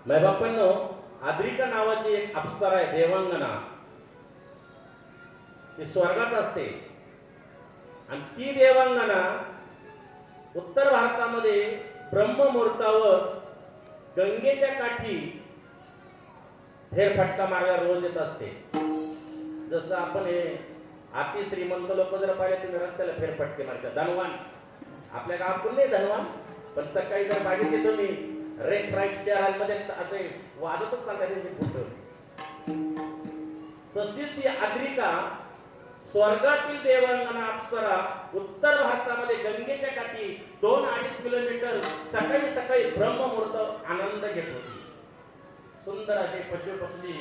मायबापांनो, आद्रिका नावाची एक अप्सरा आहे, देवांगना. ती स्वर्गात असते आणि ती देवांगना उत्तर भारतामध्ये ब्रह्ममुहूर्तावर गंगेच्या काठी फेरफटका मारायला रोज येत असते. जसं आपण हे अति श्रीमंत लोक जर पाहिले तुम्ही रस्त्याला फेरफटके मारतात. धनवान, आपल्या गावात कोण नाही धनवान, पण सकाळी जर बघितले तुम्ही रेट राईट शहरांमध्ये असे वाजतच चालतात त्यांचे फोटो. तशीच ती आद्रिका स्वर्गातील देवांगना अप्सरा उत्तर भारतामध्ये गंगेच्या काठी 2-2.5 किलोमीटर सकाळी सकाळी ब्रह्ममुहूर्त आनंद घेत होती. सुंदर असे पशु पक्षी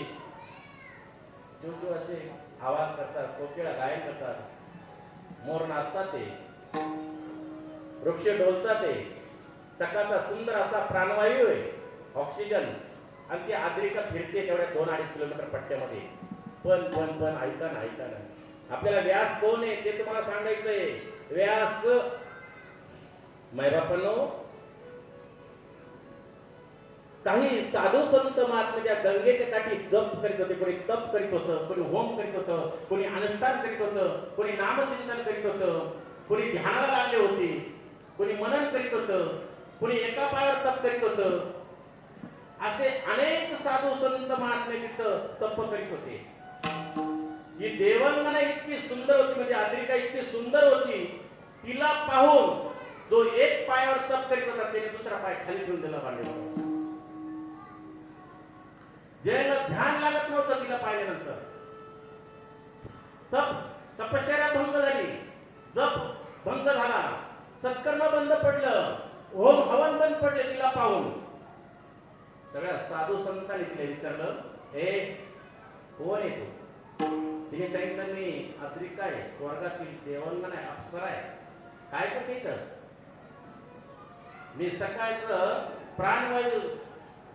चूचू असे आवाज करतात, कोकिळा गायन करतात, मोर नाचतात, ते वृक्ष डोलतात. ते सकाळचा सुंदर असा प्राणवायू आहे, ऑक्सिजन. आणि ती आद्रिका फिरते तेवढ्या 2-2.5 किलोमीटर पट्ट्यामध्ये. पण ऐका ना, आपल्याला व्यास कोण आहे ते तुम्हाला सांगायचंय. व्यास मायबापांनो, काही साधू संत महात्मे त्या गंगेच्या काठी जप करीत होते. कोणी तप करीत होतं, कोणी होम करीत होतं, कोणी अनुष्ठान करीत होतं, कोणी नामचिंतन करीत होतं, कोणी ध्यानाला लागले होते, कोणी मनन करीत होतं, कोणी एका पायावर तप करीत होतं. असे अनेक साधू संत महात्मे तिथं तप करीत होते. ही देवांगना इतकी सुंदर होती, म्हणजे आद्रिका इतकी सुंदर होती, तिला पाहून जो एक पायावर तप करीत होता त्याने दुसरा पाय खाली ठेवून दिला मांडीवर. ज्याला ध्यान लागत नव्हतं तिला पाहिल्यानंतर तपश्चर्या भंग झाली, जप भंग झाला, सत्कर्म बंद पडलं, होम हवन बंद पडले तिला पाहून. सगळ्या साधू संतांनी तिला विचारलं, हे कोण आहे तू? तिने सांगितलं, मी आद्रिका आहे, स्वर्गातील देवांगना आहे, अप्सरा आहे. काय करते इथं? मी सकाळचं प्राणवायू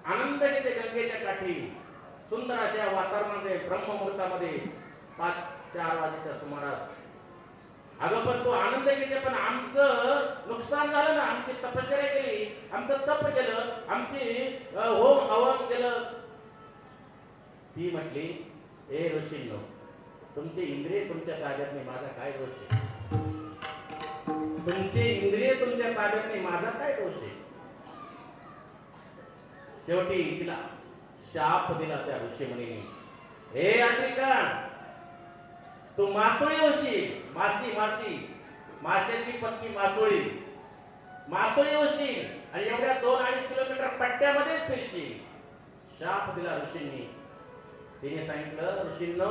आनंद घेते गंगेच्या काठी, सुंदर अशा वातावरणामध्ये ब्रह्ममुहूर्तामध्ये 5-4 वाजेच्या सुमारास. अगं पण तू आनंद घेते, पण आमचं नुकसान झालं ना, आमची तपश्चर्या केली, आमचं तप केलं, आमची होम हवन केलं. ती म्हटली, ए ऋषींनो, तुमचे इंद्रिय तुमच्या ताब्यात नाही, माझा काय दोष आहे? तुमचे इंद्रिय तुमच्या ताब्यात नाही, माझा काय दोष आहे? शेवटी तिला शाप दिला त्या ऋषीमुनीने. हे आद्रिका, तू मासोळी होशील, माशाची पत्नी मासोळी होशील आणि एवढ्या 2-2.5 किलोमीटर पट्ट्यामध्येच फिरशील. शाप दिला ऋषींनी. तिने सांगितलं, ऋषींनो,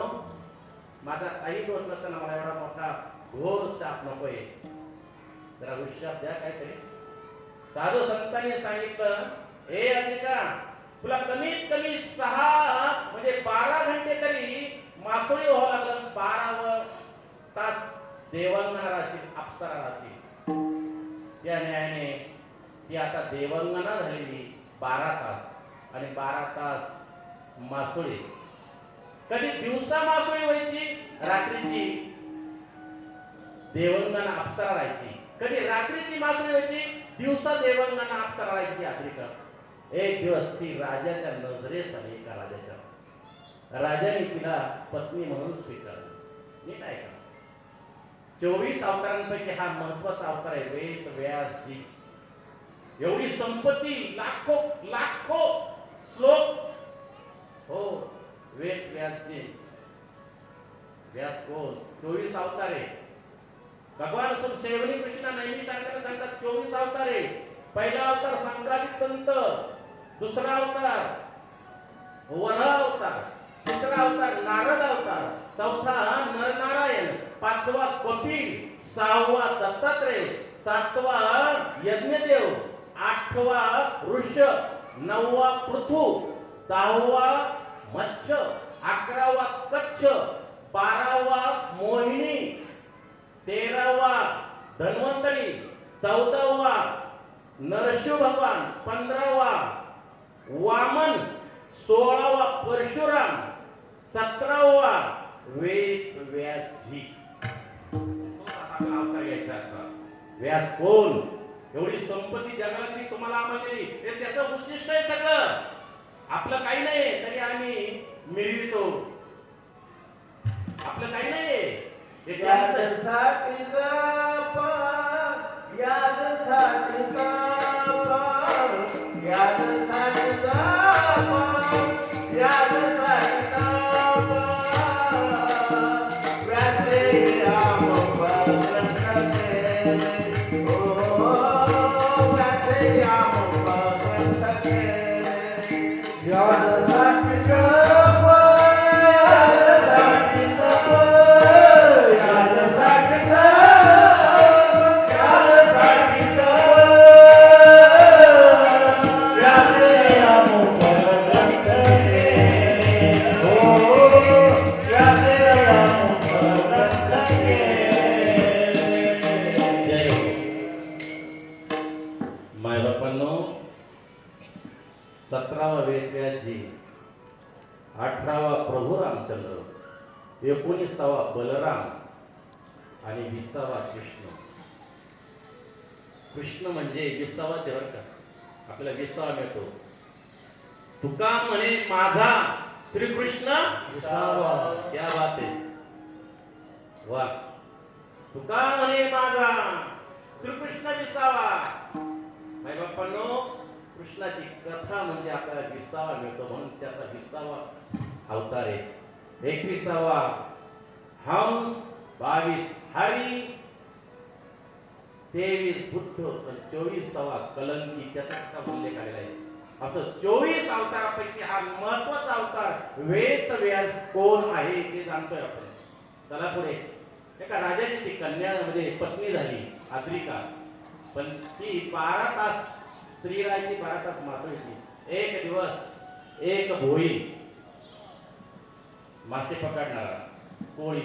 माझा काही दोष नसताना मला एवढा मोठा घोर शाप नकोय, जरा उशाप द्या काहीतरी. साधू संतांनी सांगितलं, हे आद्रिका, तुला कमीत कमी 6 म्हणजे 12 घंटे तरी मासोळी व्हावं लागलं. 12 तास देवांगना राहशील, अप्सरा राहशील. त्या न्यायाने ती आता देवांगना झालेली 12 तास आणि 12 तास मासोळी. कधी दिवसा मासोळी व्हायची, रात्रीची देवांगना अप्सरा राहायची. कधी रात्रीची मासोळी व्हायची, दिवसा देवांगना अप्सरा राहायची. आद्रिका एक दिवस ती राजाच्या नजरेस आली. एका राजाने तिला पत्नी म्हणून स्वीकारली. नीट ऐका, 24 अवतारांपैकी हा महत्वाचा अवतार आहे वेद व्यासजी. एवढी संपत्ती, लाखो श्लोक, हो वेद व्यासजी. व्यास कोण? 24 अवतार आहे. भगवान सेवनी कृष्णा नेहमी सांगतात 24 अवतार आहे. पहिला अवतार सांगालिक संत, दुसरा अवतार वराह अवतार, तिसरा अवतार नारद अवतार, चौथा नरनारायण, 5वा कपिल, 6वा दत्तात्रय, 7वा यज्ञदेव, 8वा ऋष, 9वा पृथु, 10वा मत्स्य, 11वा कच्छ, 12वा मोहिनी, 13वा धन्वंतरी, 14वा नरसिंह भगवान, 15वा वामन, 16वा परशुराम, 17वा वेद व्यासजी. अवतार घ्यायचा. व्यास कोण? एवढी संपत्ती जगाला दिली, तुम्हाला आम्हाला दिली, हे त्याचं उद्दिष्ट आहे सगळं. आपलं काही नाही तरी आम्ही मिरवितो, आपलं काही नाही. याच्यासाठी जप, याच्यासाठी तप, याच्यासाठी जप, याच्यासाठी तप. व्यासे आम भद्र केले, ओ व्यासे आम भद्र केले. याच्यासाठी जप, याच्यासाठी तप, याच्यासाठी तप, याच्यासाठी तप. व्यासे आम भद्र केले, ओ व्यासे आम भद्र केले. जय हो. माय बापांनो, 17वा वेद व्यासजी, 18वा प्रभू रामचंद्र, 19वा बलराम आणि 20वा कृष्ण. कृष्ण म्हणजे 20वा देवर का, आपल्याला 20वा मिळतो. तुका म्हणे माझा श्रीकृष्ण 20वा. क्या बात आहे, वा. तुका म्हणे माझा श्रीकृष्ण 20वा. माय बाप्पांनो, कृष्णाची कथा म्हणजे आपल्याला 20वा मिळतो, म्हणून त्याचा 20वा अवतार आहे. 21वा हंस, 22 हरी, 23 बुद्ध आणि 24वा कलंकी, त्याचा उल्लेख आलेला आहे. असं 24 अवतारापैकी हा महत्वाचा अवतार वेद व्यास कोण आहे ते जाणतोय आपण. चला पुढे. एका राजाची ती कन्या म्हणजे पत्नी झाली आद्रिका, पण ती 12 तास श्रीरायची 12 तास मासळीची. एक दिवस एक भोई मासे पकडणारा कोळी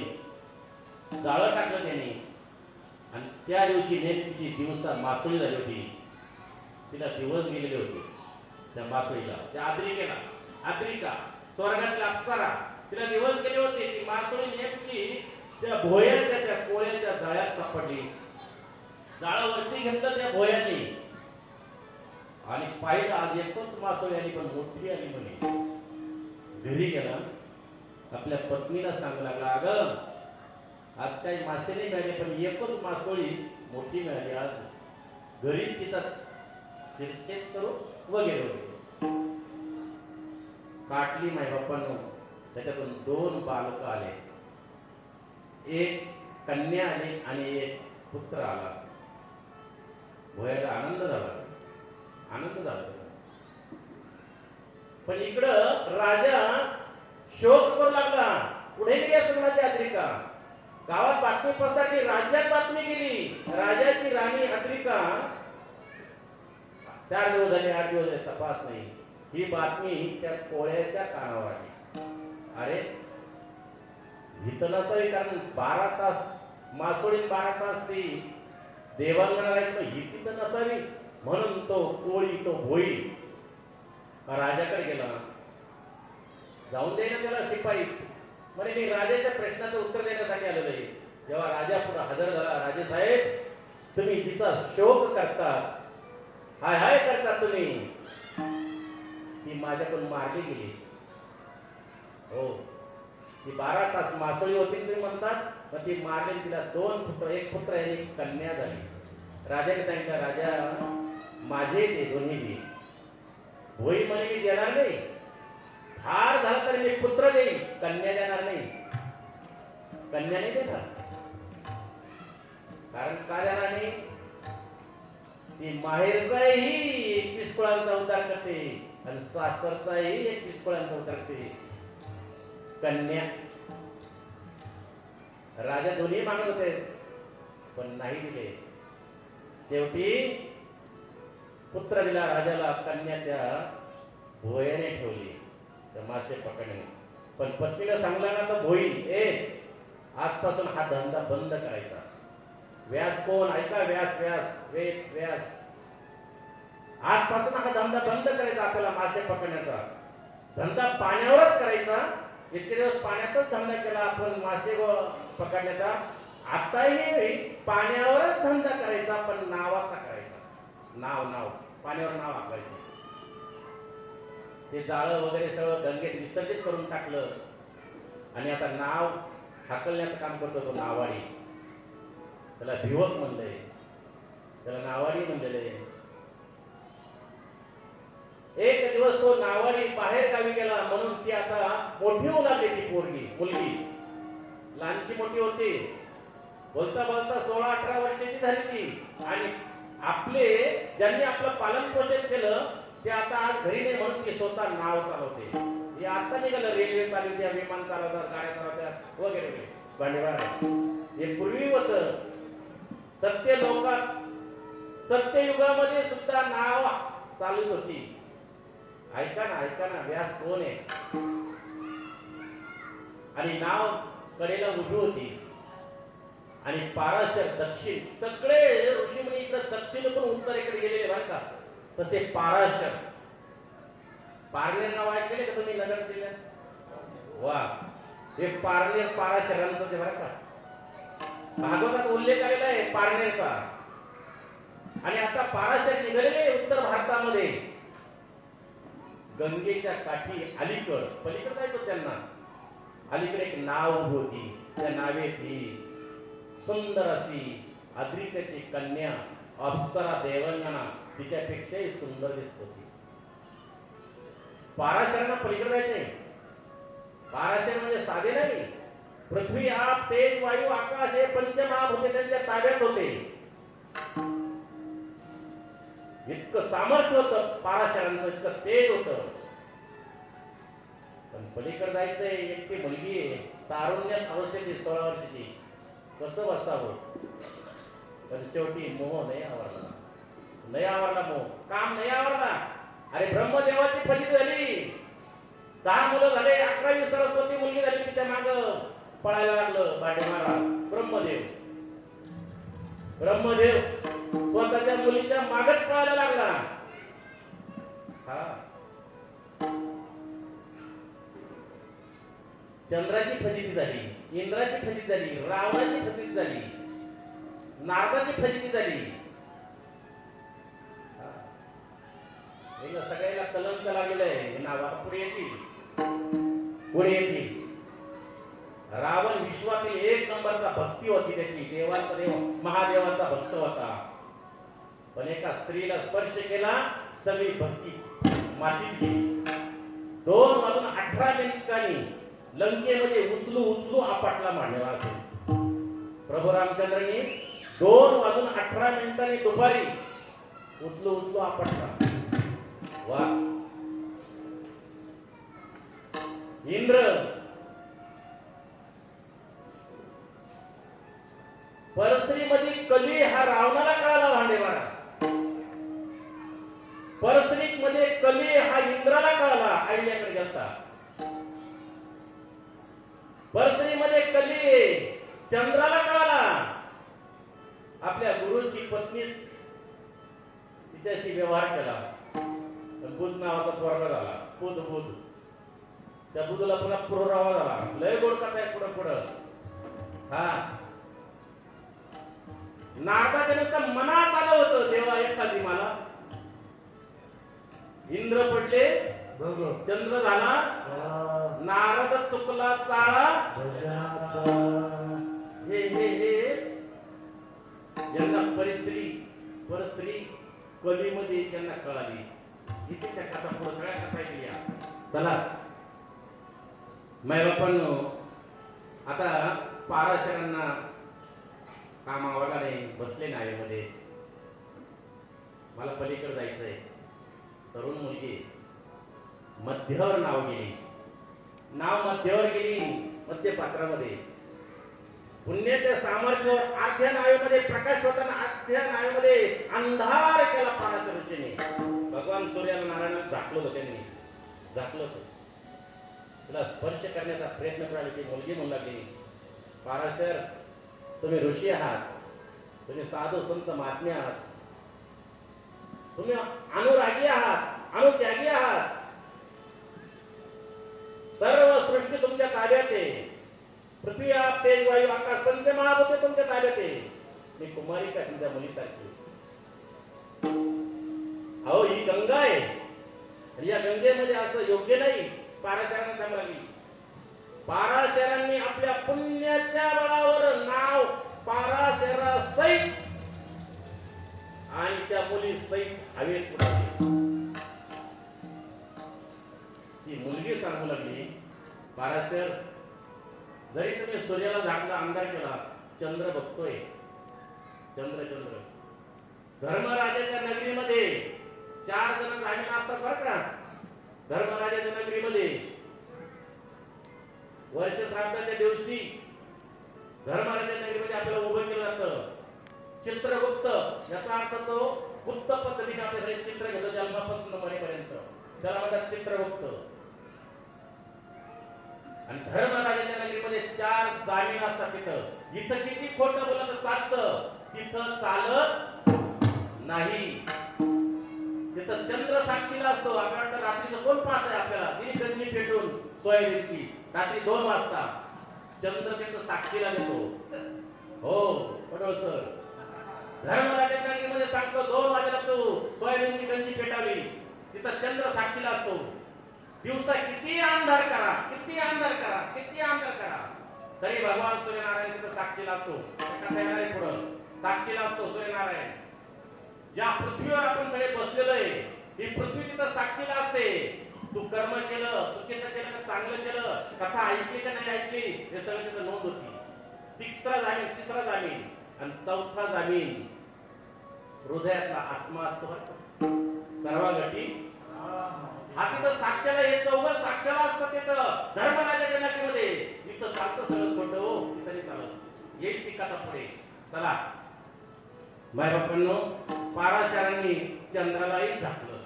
जाळं टाकलं त्याने, आणि त्या दिवशी नेमकी दिवसा मासळी झाली होती. तिला दिवस गेलेले होते त्या मासळीला, त्या आद्रिकेला. आद्रिका स्वर्गातल्या अप्सरा, तिला दिवस गेले होते. ती मासळी नेमकी त्या भोयाच्या त्या कोळ्याच्या जाळ्यात सापडली. जाळं वरती घेतलं त्या भोयाने आणि पाहिलं आज एकच मासळी आली, पण मोठी आली म्हणे. घरी गेला, आपल्या पत्नीला सांगू लागला, अगं आज काही मासे नाही मिळाले, पण एकच मासोळी मोठी मिळाली आज. घरी तिचा शिरछेद करू वगैरे वगैरे. काटली माय बाप्पांनो. त्याच्यातून 2 बालक आले, एक कन्या आली आणि एक पुत्र आला. भोयाला आनंद झाला, आनंद झाला. पण इकडं राजा शोक करू लागला. पुढे गेली असणाची आद्रिका. गावात बातमी पसरली, राज्यात बातमी गेली. राजाची राणी आद्रिका 4 दिवस झाले, 8 दिवस झाले, तपास नाही. ही बातमी त्या कोळ्याच्या कानावर आली. अरे भीत नसावी, कारण 12 तास मासोळीत 12 तास ती देवांगणाला ही तिथं नसावी. म्हणून तो कोळी, तो भोई राजाकडे गेला. जाऊन दे ना त्याला शिपाई. म्हणे मी राजाच्या प्रश्नाचं उत्तर देण्यासाठी आलेलो आहे. जेव्हा राजा पुढे हजर झाला, राजे साहेब तुम्ही तिचा शोक करता, हाय हाय करता तुम्ही, ती माझ्याकडून मारली गेली. हो, ती 12 तास मासोळी होती तुम्ही म्हणतात, पण ती मारली. तिला 2 पुत्र, एक पुत्र आणि एक कन्या झाली. राजाने सांगितलं, राजा माझे ते दोन्ही दे. भोई म्हणे मी देणार नाही, हार झाला तरी मी पुत्र देईन, कन्या देणार नाही. कन्या नाही देणार. कारण का देणार नाही? ती माहेरचाही 21 कुळांचा उद्धार करते आणि सासरचाही 21 कुळांचा उद्धार करते. कन्या. राजा दोन्ही मागत होते, पण नाही दिले. शेवटी पुत्र दिला राजाला, कन्या त्या भोयाने ठेवली त्या मासे पकडणे. पण पत्नीला सांगला ना तर भोई, आजपासून हा धंदा बंद करायचा. व्यास कोण? ऐका, व्यास व्यास वेद व्यास. आजपासून हा धंदा बंद करायचा. आपल्याला मासे पकडण्याचा धंदा पाण्यावरच करायचा. इतके दिवस पाण्यातच धंदा केला आपण मासे पकडण्याचा. आताही पाण्यावरच धंदा करायचा, पण नावाचा करायचा. नाव पाण्यावर नाव आखायचं. ते जाळं वगैरे सगळं गंगेत विसर्जित करून टाकलं आणि आता नाव हाकलण्याचं काम करतो तो नावाडी. त्याला भिवक म्हणलंय, त्याला नावाडी म्हणलेलं आहे. एक दिवस तो नावाडी बाहेर गावी गेला, म्हणून ती आता मोठी होऊ लागली. ती पोरगी मुलगी लहानची मोठी होती. बोलता बोलता 16-18 वर्षाची झाली ती. आणि आपले ज्यांनी आपलं पालन पोषण केलं ते आता आज घरी नाही, म्हणून ती स्वतः नाव चालवते. हे आता निघालं, रेल्वे चालवत्या, विमान चालवतात, गाड्या चालवतात वगैरे वगैरे भांडवल. हे पूर्वी होतं. सत्य लोकात, सत्ययुगामध्ये सुद्धा नाव चालूच होती. ऐका ना, व्यास कोण आहे? आणि नाव कडेला उभी होती. आणि पाराशर दक्षिण, सगळे ऋषीमुनी इकडे दक्षिणेकडून उत्तरेकडे गेलेले बरं का. तसे पाराशर, पारनेर नाव ऐकले का तुम्ही नगर जिल्ह्यात? वा, हे पारनेर पाराशरांचं ते बरं का. भागवतात उल्लेख आलेला आहे पारनेरचा. आणि आता पाराशर निघालेले उत्तर भारतामध्ये. गंगेच्या काठी अलीकड, पलीकडे जायचं त्यांना. अलीकडे एक नाव उभी होती. त्या नावेत ही सुंदर अशी आद्रिकेची कन्या अप्सरा देवांगना तिच्यापेक्षाही सुंदर दिसत होती. पाराशरांना पलीकडे जायचे. पाराशर म्हणजे साधे नाही, पृथ्वी आप तेज वायू आकाश हे पंचमहाभूते त्यांच्या ताब्यात होते. इतकं सामर्थ्य होतं पाराशरांचं, इतकं तेज होतं. पण पलीकडे जायचंय, एकटी मुलगी आहे, तारुण्यात अवस्थेत 16 वर्षाची, कसं बसावं. पण शेवटी मोह नाही आवरला, नाही आवरला मोह, काम नाही आवरला. अरे ब्रह्मदेवाची फजिती झाली, 10 मुलं झाले, 11वी सरस्वती मुलगी झाली, तिच्या माग पळायला लागलं बाटे महाराज. ब्रह्मदेव स्वतःच्या मुलीच्या मागच पळायला लागला. हा, चंद्राची फजिती झाली, इंद्राची फजिती झाली, रावणाची फजिती झाली, नारदाची फजिती झाली. सगळ्याला कलंक लागलेलं आहे. नावा पुढे येतील. रावण विश्वातील 1 नंबरचा भक्ती होती त्याची, देवाचा देव, महादेवाचा भक्त होता. पण एका स्त्रीला स्पर्श केला, सगळी भक्ती मातीत गेली. 2 वाजून 18 मिनिटांनी लंकेमध्ये उचलू आपटला मांडला. प्रभू रामचंद्रांनी 2 वाजून 18 मिनिटांनी दुपारी उचलू आपटला. वा, इंद्र परसरीमध्ये कली हा रावणाला कळाला. भांडे महाराज, परसरीक मध्ये कली हा इंद्राला कळाला, आईल्याकडे गेलता. परसरीमध्ये कली चंद्राला कळाला. आपल्या गुरुची पत्नीच तिच्याशी व्यवहार केला. बुध नावाचा पोरगा झाला, बुध. त्या बुधला पुन्हा पुरोरावा झाला. लय गोड कथा आहे पुढं. हा, नारदाच्या नुसतं मनात आलं होतं, देवा एखादी मला. इंद्र पडले, चंद्र झाला, नारद चुकला चाळा. हे यांना परस्त्री कलीमध्ये त्यांना कळाली. इथे त्या कथा पुढे सगळ्या कथा केल्या. चला मायबापांनो, आता पाराशरांना कामावर नाही, बसले नावेमध्ये. मला पलीकडे जायचंय. तरुण मुलगी मध्यवर नाव गेली, मध्य पात्रामध्ये. पुण्याच्या सामर्थ्यावर अर्ध्या नावेमध्ये प्रकाश होताना अर्ध्या नावेमध्ये अंधार केला पाराशर ऋषीने. भगवान सूर्याला नारायणाला झाकलं होतं, त्यांनी झाकलं होतं. तुला स्पर्श करण्याचा प्रयत्न करायला ती मुलगी म्हणू लागली, पाराशर तुम्ही ऋषी आहात, तुम्ही साधू संत महात्मे आहात, तुम्ही अनुरागी आहात, अनुत्यागी आहात. सर्व सृष्टी तुमच्या ताब्यात आहे. पृथ्वी आप तेज वायू आकाश पंचमहाभूते तुमच्या ताब्यात आहे. मी कुमारी का तुमच्या मुलीसारखी. अहो ही गंगा आहे, आणि या गंगेमध्ये असं योग्य नाही. पाराशरांना सांगू लागली. पाराशरांनी आपल्या पुण्याच्या बळावर नाव पाराशरा सहित आणि त्या मुली सहित हवेत उडाली. ती मुलगी सांगू लागली, पाराशर जरी तुम्ही सूर्याला झाकला, अंधार केला, चंद्र बघतोय. चंद्र धर्मराजाच्या नगरीमध्ये 4 जण जामीन असतात बरं का. धर्मराजाच्या नगरीमध्ये वर्ष श्राद्धाच्या दिवशी धर्मराजाच्या नगरीमध्ये आपल्याला उभं केलं जातं चित्रगुप्त. याचा अर्थ तो गुप्त पद्धतीने आपल्याकडे चित्र घेतो जन्मापासून मरेपर्यंत, त्याला म्हणतात चित्रगुप्त. आणि धर्मराजाच्या नगरीमध्ये 4 जामीन असतात. इथं किती खोटं बोलत चालतं, तिथं चालत नाही. तिथं चंद्र साक्षीला असतो. आपल्याला रात्रीचं कोण पाहतंय आपल्याला, तिने गंजी पेटून सोयाबीनची रात्री 2 वाजता चंद्र तिथं साक्षीला देतो. हो पडोळ सर, धर्मराजाच्या नगरीमध्ये सांगतो 2 वाजेला तो सोयाबीनची गंजी पेटावली, तिथं चंद्र साक्षीला असतो. दिवसा किती अंधार करा, तरी भगवान सूर्यनारायण तिथं साक्षीला असतो. कथा येणार आहे पुढं. साक्षीला असतो सूर्यनारायण. ज्या पृथ्वीवर आपण सगळे बसलेलो आहे, ही पृथ्वी तिथं साक्षीला असते. तू कर्म केलं, चुकीचं केलं का चांगलं केलं, कथा ऐकली का नाही ऐकली, हे सगळं त्याचं नोंद होती. तिसरा जामीन आणि चौथा जामीन हृदयातला आत्मा असतो बरं का. सर्वागटी हा तिथं साक्षाला हे चौघ साक्षाला असतं तिथं धर्मराजाच्या नगरीमध्ये. इथं चालतं सगळं खोटं हो, तिथं नाही चालत. येईल ती कथा पुढे. चला मायबापांनो, पाराशरांनी चंद्रालाही झाकलं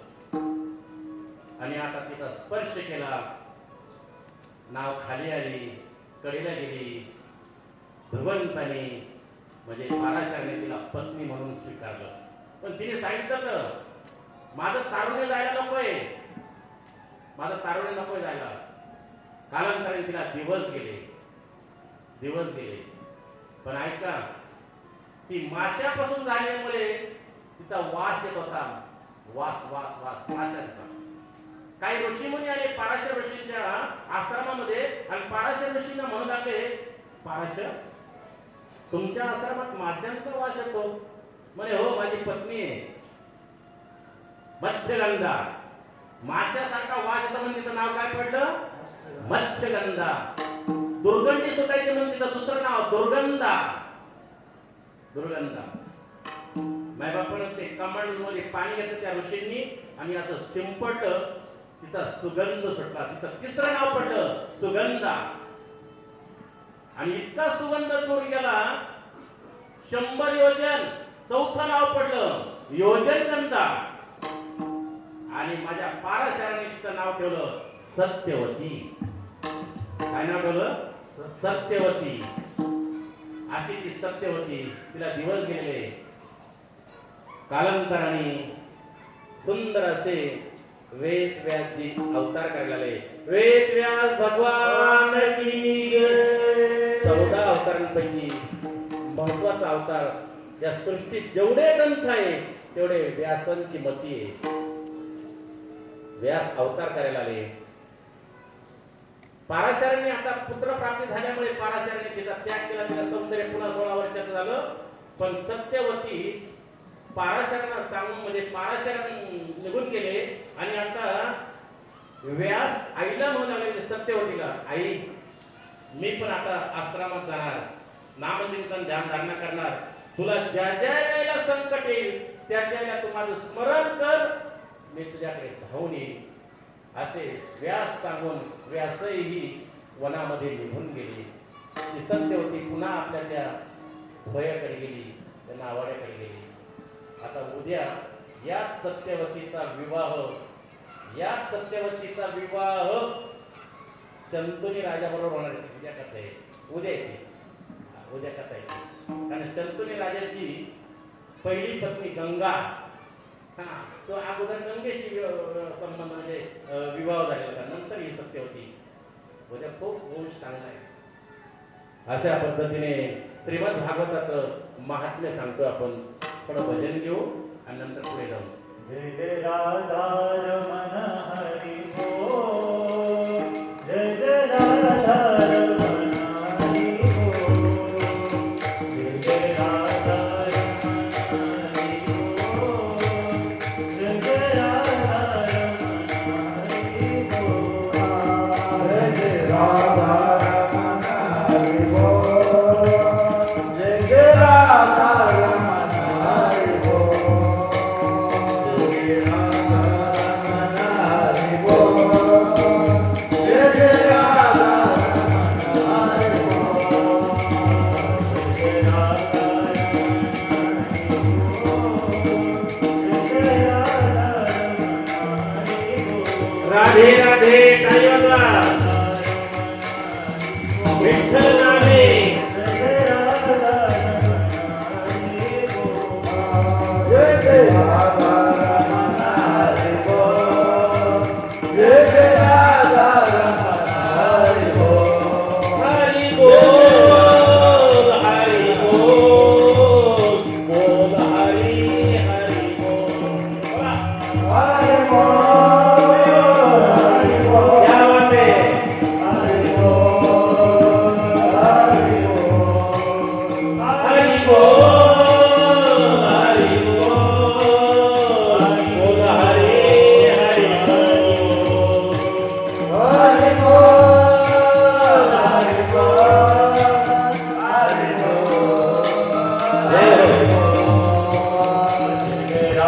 आणि आता तिथं स्पर्श केला, नाव खाली आली, कडेला गेली. ध्रुवंताने म्हणजे पाराशराने तिला पत्नी म्हणून स्वीकारलं. पण तिने सांगितलं माझं तारुण्य जायला नकोय, माझं तारुण्य नकोय जायला. कालांतराने तिला दिवस गेले. पण ऐका, ती माशापासून झाल्यामुळे तिचा वास येत होता. वास माशांचा. काही ऋषीमुनी आले पाराशर ऋषींच्या आश्रमामध्ये आणि पाराशर ऋषींना म्हणू लागले, पाराशर तुमच्या आश्रमात माशांचा वास येतो. म्हणे हो, माझी पत्नी आहे मत्स्यगंधा. माशासारखा वास येतो म्हणून तिचं नाव काय पडलं? मत्स्यगंधा. दुर्गंधी सुटायची म्हणून तिचं दुसरं नाव दुर्गंधा. मायबापानं ते कमंडमध्ये पाणी घेतलं त्या ऋषींनी आणि असं शिंपडलं, तिचा सुगंध सुटला. तिचं तिसरं नाव पडलं सुगंधा. आणि इतका सुगंध दूर गेला 100 योजन. चौथं नाव पडलं योजनगंधा. आणि माझ्या पाराशराने तिचं नाव ठेवलं सत्यवती. काय नाव ठेवलं? सत्यवती. अशी ती सत्यवती. तिला दिवस गेले. कालांतराने सुंदर असे वेद व्यासजी अवतार करायला लागले. वेद व्यास भगवान की जय. 14 अवतारांपैकी महत्वाचा अवतार या सृष्टीत जेवढे ग्रंथ आहे तेवढे व्यासांची मती आहे. व्यास अवतार करायला आले. पाराशरांनी आता पुत्र प्राप्ती झाल्यामुळे पाराशरांनी तिचा त्याग केला. तिला सौंदर्य पुन्हा 16 वर्षाचं झालं. पण सत्यवती पाराशरांना सांगून म्हणजे पाराशर निघून गेले आणि आता व्यास आईला म्हणू लागले सत्यवतीला, आई मी पण आता आश्रमात जाणार, नामचिंतन ध्यान धारणा करणार. तुला ज्या ज्या वेळेला संकट येईल त्या वेळेला तू माझं स्मरण कर, मी तुझ्याकडे धावून येईल. असे व्यास सांगून व्यासही वनामध्ये निघून गेली. ती सत्यवती पुन्हा आपल्या त्या भयाकडे गेली, त्या नावाड्याकडे गेली. आता उद्या या सत्यवतीचा विवाह शंतनुनी राजाबरोबर होणार आहे. उद्या कथा आहे, उद्या कथा आहे. कारण शंतनुनी राजाची पहिली पत्नी गंगा, तो अगोदर गंगेशी संबंध म्हणजे विवाह झालेला होता. नंतर ही सत्यवती. उद्या खूप वंश चांगला आहे. अशा पद्धतीने श्रीमद भागवताचं महात्म्य सांगतो आपण. थोडं भजन घेऊ आणि नंतर पुढे जाऊ. जय जय राधा रमण हरी बोल. जय जय राधा रमण हरी बोल. जय जय राधा रमण हरी बोल. जय जय राधा रमण हरी बोल. जय जय राधा रमण हरी बोल. जय जय राधा रमण हरी बोल. राधे राधे टाळ्या विठ्ठल नामे. जय जय राधा रमण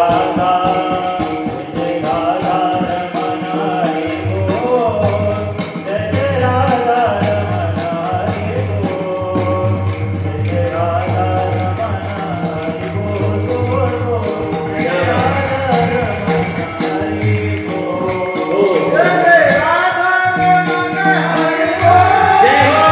राधा जय राधा रमण हरि बोल जय राधा रमण हरि बोल जय राधा रमण हरि बोल बोल बोल जय राधा रमण हरि बोल जय राधा रमण हरि बोल. जय हो.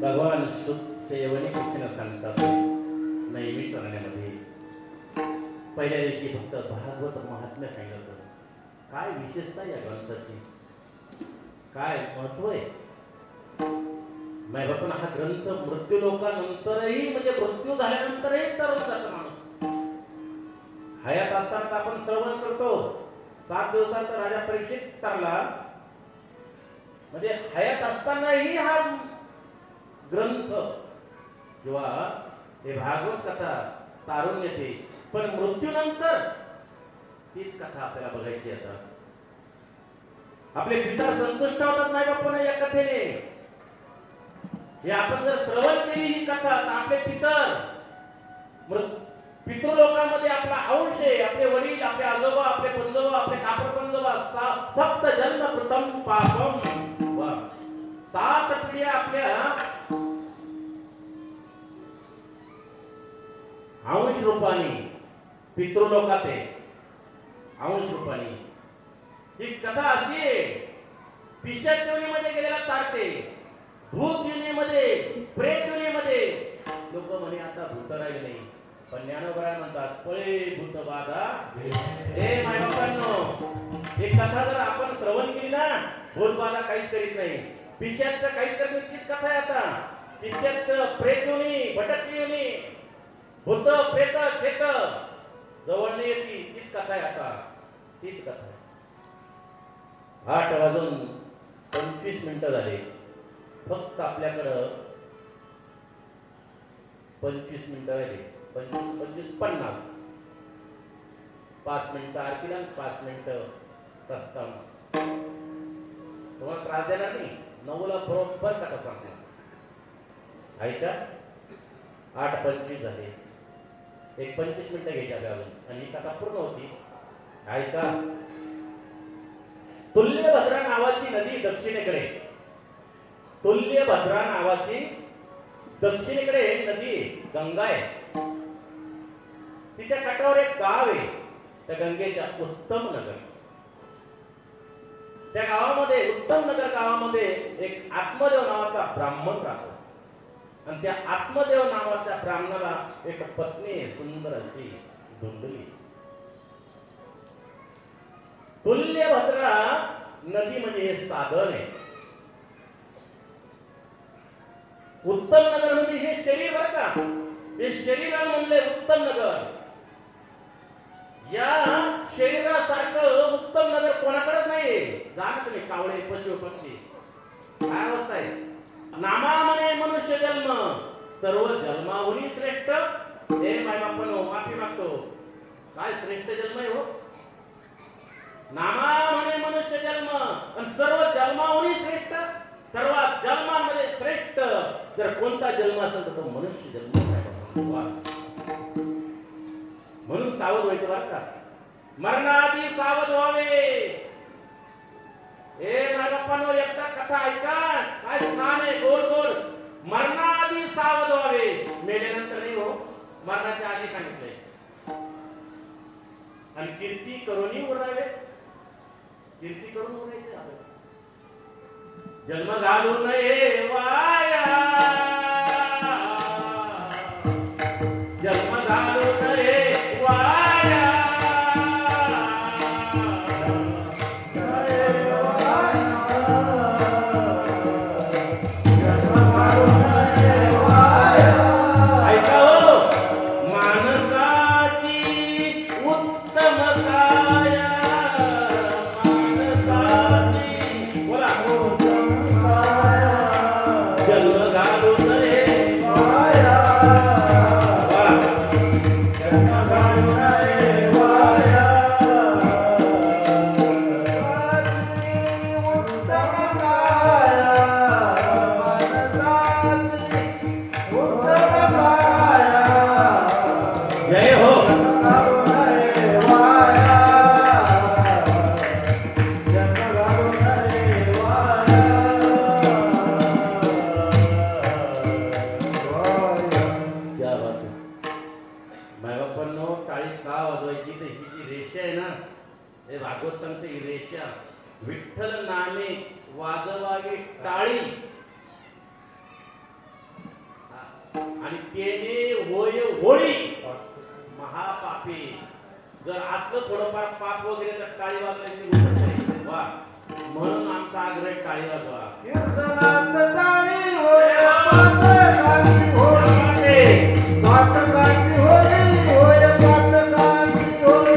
भगवान शुद्ध सेवने कृष्ण सांगतात नेहमी सांगण्यामध्ये पहिल्या दिवशी फक्त भागवत महात्म्य सांगितलं. काय विशेषता या ग्रंथाची, काय महत्व आहे. पण हा ग्रंथ मृत्यू लोकांनंतरही म्हणजे मृत्यू झाल्यानंतरही तरच जातो माणूस. हयात असताना आपण श्रवण करतो. 7 दिवसात राजा परीक्षित तरला म्हणजे हयात असतानाही हा ग्रंथ किंवा हे भागवत कथा तारून येते. पण मृत्यूनंतर तीच कथा आपल्याला बघायची. आता आपले पिता संतुष्ट होतात नाही बाप्पा या कथेने. हे आपण जर श्रवण केली ही कथा तर आपले पितृलोकामध्ये आपला अंश आहे. आपले वडील, आपले आजोबा, आपले पंजोबा, आपले कापर पंजोबा, सप्त जन्म कृतम पापम. 7 पिढ्या आपल्या अंश रूपाने पितृलोकात आहे. अंश रूपाने ही कथा अशी आहे. पिशाच योनीमध्ये गेलेला तारते, भूत योनीमध्ये, प्रेत योनीमध्ये. लोक म्हणे आता भूत राहिले नाही, पण ज्ञानोबराय म्हणतात पळे भूत बाधा. हे मायबापांनो, ही कथा जर आपण श्रवण केली ना, भूत बाधा काहीच करीत नाही. पिशाच काहीच करत नाही. तीच कथा आहे आता. पिशाच प्रेत योनी, भटकती योनी, भूत प्रेत खेत जवळ नाही येते. तीच कथा आहे आता. तीच कथा आहे. 8 वाजून 25 मिनिटं झाले. फक्त आपल्याकडं 25 मिनिटं राहिले. 25 50. 5 मिनिटं आरतीला, 5 मिनिटं प्रस्ताव. तुम्हाला त्रास देणार नाही. 9ला बरोबर कथा सांगतो. ऐका. 8:25 झाले. एक 25 मिनिटं घ्यायची अजून आणि ही कथा पूर्ण होती. ऐका. तुल्यभद्रा नावाची नदी दक्षिणेकडे, तुल्यभद्रा नावाची दक्षिणेकडे नदी गंगा आहे. तिच्या काठावर एक गाव आहे. त्या गंगेच्या उत्तम नगर. त्या गावामध्ये, उत्तम नगर गावामध्ये एक आत्मदेव नावाचा ब्राह्मण राहतो. आणि त्या आत्मदेव नावाच्या ब्राह्मणाला एक पत्नी सुंदर अशी धुंडली. तुल्यभद्रा नदी म्हणजे हे साधन आहे. उत्तम नगर म्हणजे हे शरीर बर का. हे शरीराला म्हणले उत्तम नगर. या शरीरासारखं उत्तम नगर कोणाकडेच नाहीये. जा ना तुम्ही कावळे, पशु, पक्षी, काय अवस्था आहे. नामा म्हणे मनुष्य जन्म, सर्व जन्माहुनी श्रेष्ठ. हे माय बापांनो, माफी मागतो. काय श्रेष्ठ जन्म आहे हो. नामा म्हणे मनुष्य जन्म आणि सर्व जन्माहुनी श्रेष्ठ. सर्व जन्मांमध्ये श्रेष्ठ जर कोणता जन्म असेल तर तो मनुष्य जन्म आहे. म्हणून सावध व्हायचं बरं का. मरणाआधी सावध व्हावे. ए माझ्या बाप्पांनो, एकदा कथा ऐका. काय स्नान आहे गोड गोड. मरणाआधी सावध व्हावे. मेल्यानंतर नाही हो, मरणाच्या आधी सांगितलंय. आणि कीर्ती करूनही उरावे. कीर्ती करून उरायचे. जन्म घालू नये वाया, जन्म घालू नये वाया. ऐका हो, माणसाची उत्तम काया, माणसाची बोला रेषा आहे ना, हे भागवत सांगते ही रेषा, विठ्ठल नामे वाजवावी टाळी आणि तेने होय होळी महापापी. जर असलं थोडंफार पाप वगैरे तर टाळी वाजवायची गोष्ट नाही. वा, म्हणून आमचा आग्रह टाळी वाजवा. कीर्तनात टाळी होय, पातकाची होय, पातकाची होय, होय पातकाची होय.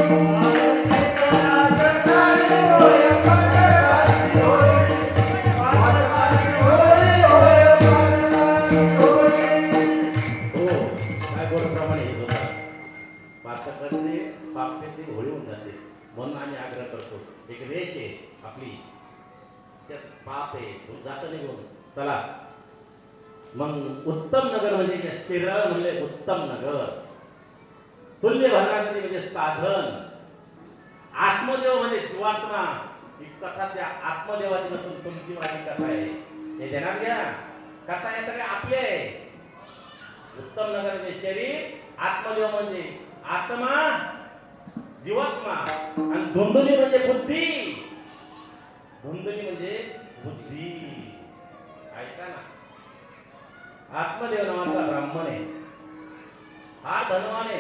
कीर्तनात टाळी होय, पातकाची होय, पातकाची होय, होय पातकाची होय. हो, काय गोडप्रमाणे हे होतात. पातकाचे पापे ते होळी होऊन जाते. म्हणून आम्ही आग्रह करतो, एक रेष आहे आपली, त्यात पाप आहे, जातं निघून. चला मग उत्तम नगर म्हणजे जे शिरळ म्हणजे उत्तम नगर, तुल्य भरात्री म्हणजे साधन, आत्मदेव म्हणजे जीवात्मा. ही कथा त्या आत्मदेवाची नसून तुमची माझी कथा आहे, हे ध्यानात घ्या. कथा या सगळ्या आपल्या आहे. उत्तम नगर म्हणजे शरीर, आत्मदेव म्हणजे आत्मा, जीवात्मा, आणि धुंदुली म्हणजे बुद्धी. धुंदुली म्हणजे बुद्धी. ऐका ना, आत्मदेव नावाचा ब्राह्मण आहे, हा धनवान आहे,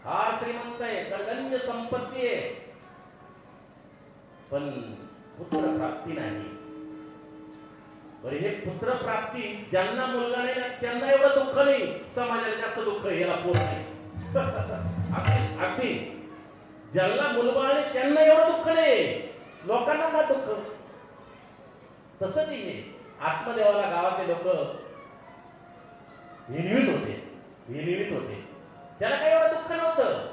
हा श्रीमंत आहे, कडगंज संपत्ती आहे, पण पुत्र प्राप्ती नाही. बरं, हे पुत्र प्राप्ती ज्यांना मुलगा नाही ना त्यांना एवढं दुःख नाही, समाजाला जास्त दुःख आहे, याला पोर नाही. अगदी अगदी ज्यांना मुलगा आणि त्यांना एवढं दुःख नाही, लोकांना का दुःख. तसंच हे आत्मदेवाला गावाचे लोक हिनवित होते. त्याला काही एवढं दुःख नव्हतं,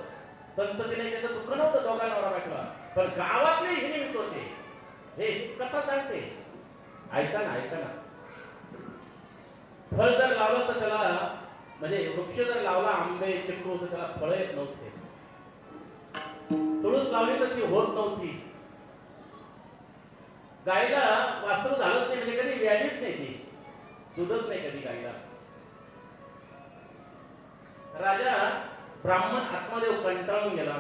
संततीने त्याचं दुःख नव्हतं, दोघा नवरा बायकोला, पण गावातले हिनवित होते. हे कथा सांगते, ऐका ना. फळ जर लावलं तर त्याला, म्हणजे वृक्ष जर लावला, आंबे चिक्कू, तर त्याला फळं येत नव्हते. तुळस लावली तर ती होत नव्हती. गायला वासरू झालंच नाही, म्हणजे कधी व्याधीच नाही, ती दूधच नाही कधी गायला. राजा ब्राह्मण आत्मदेव कंटाळून गेला.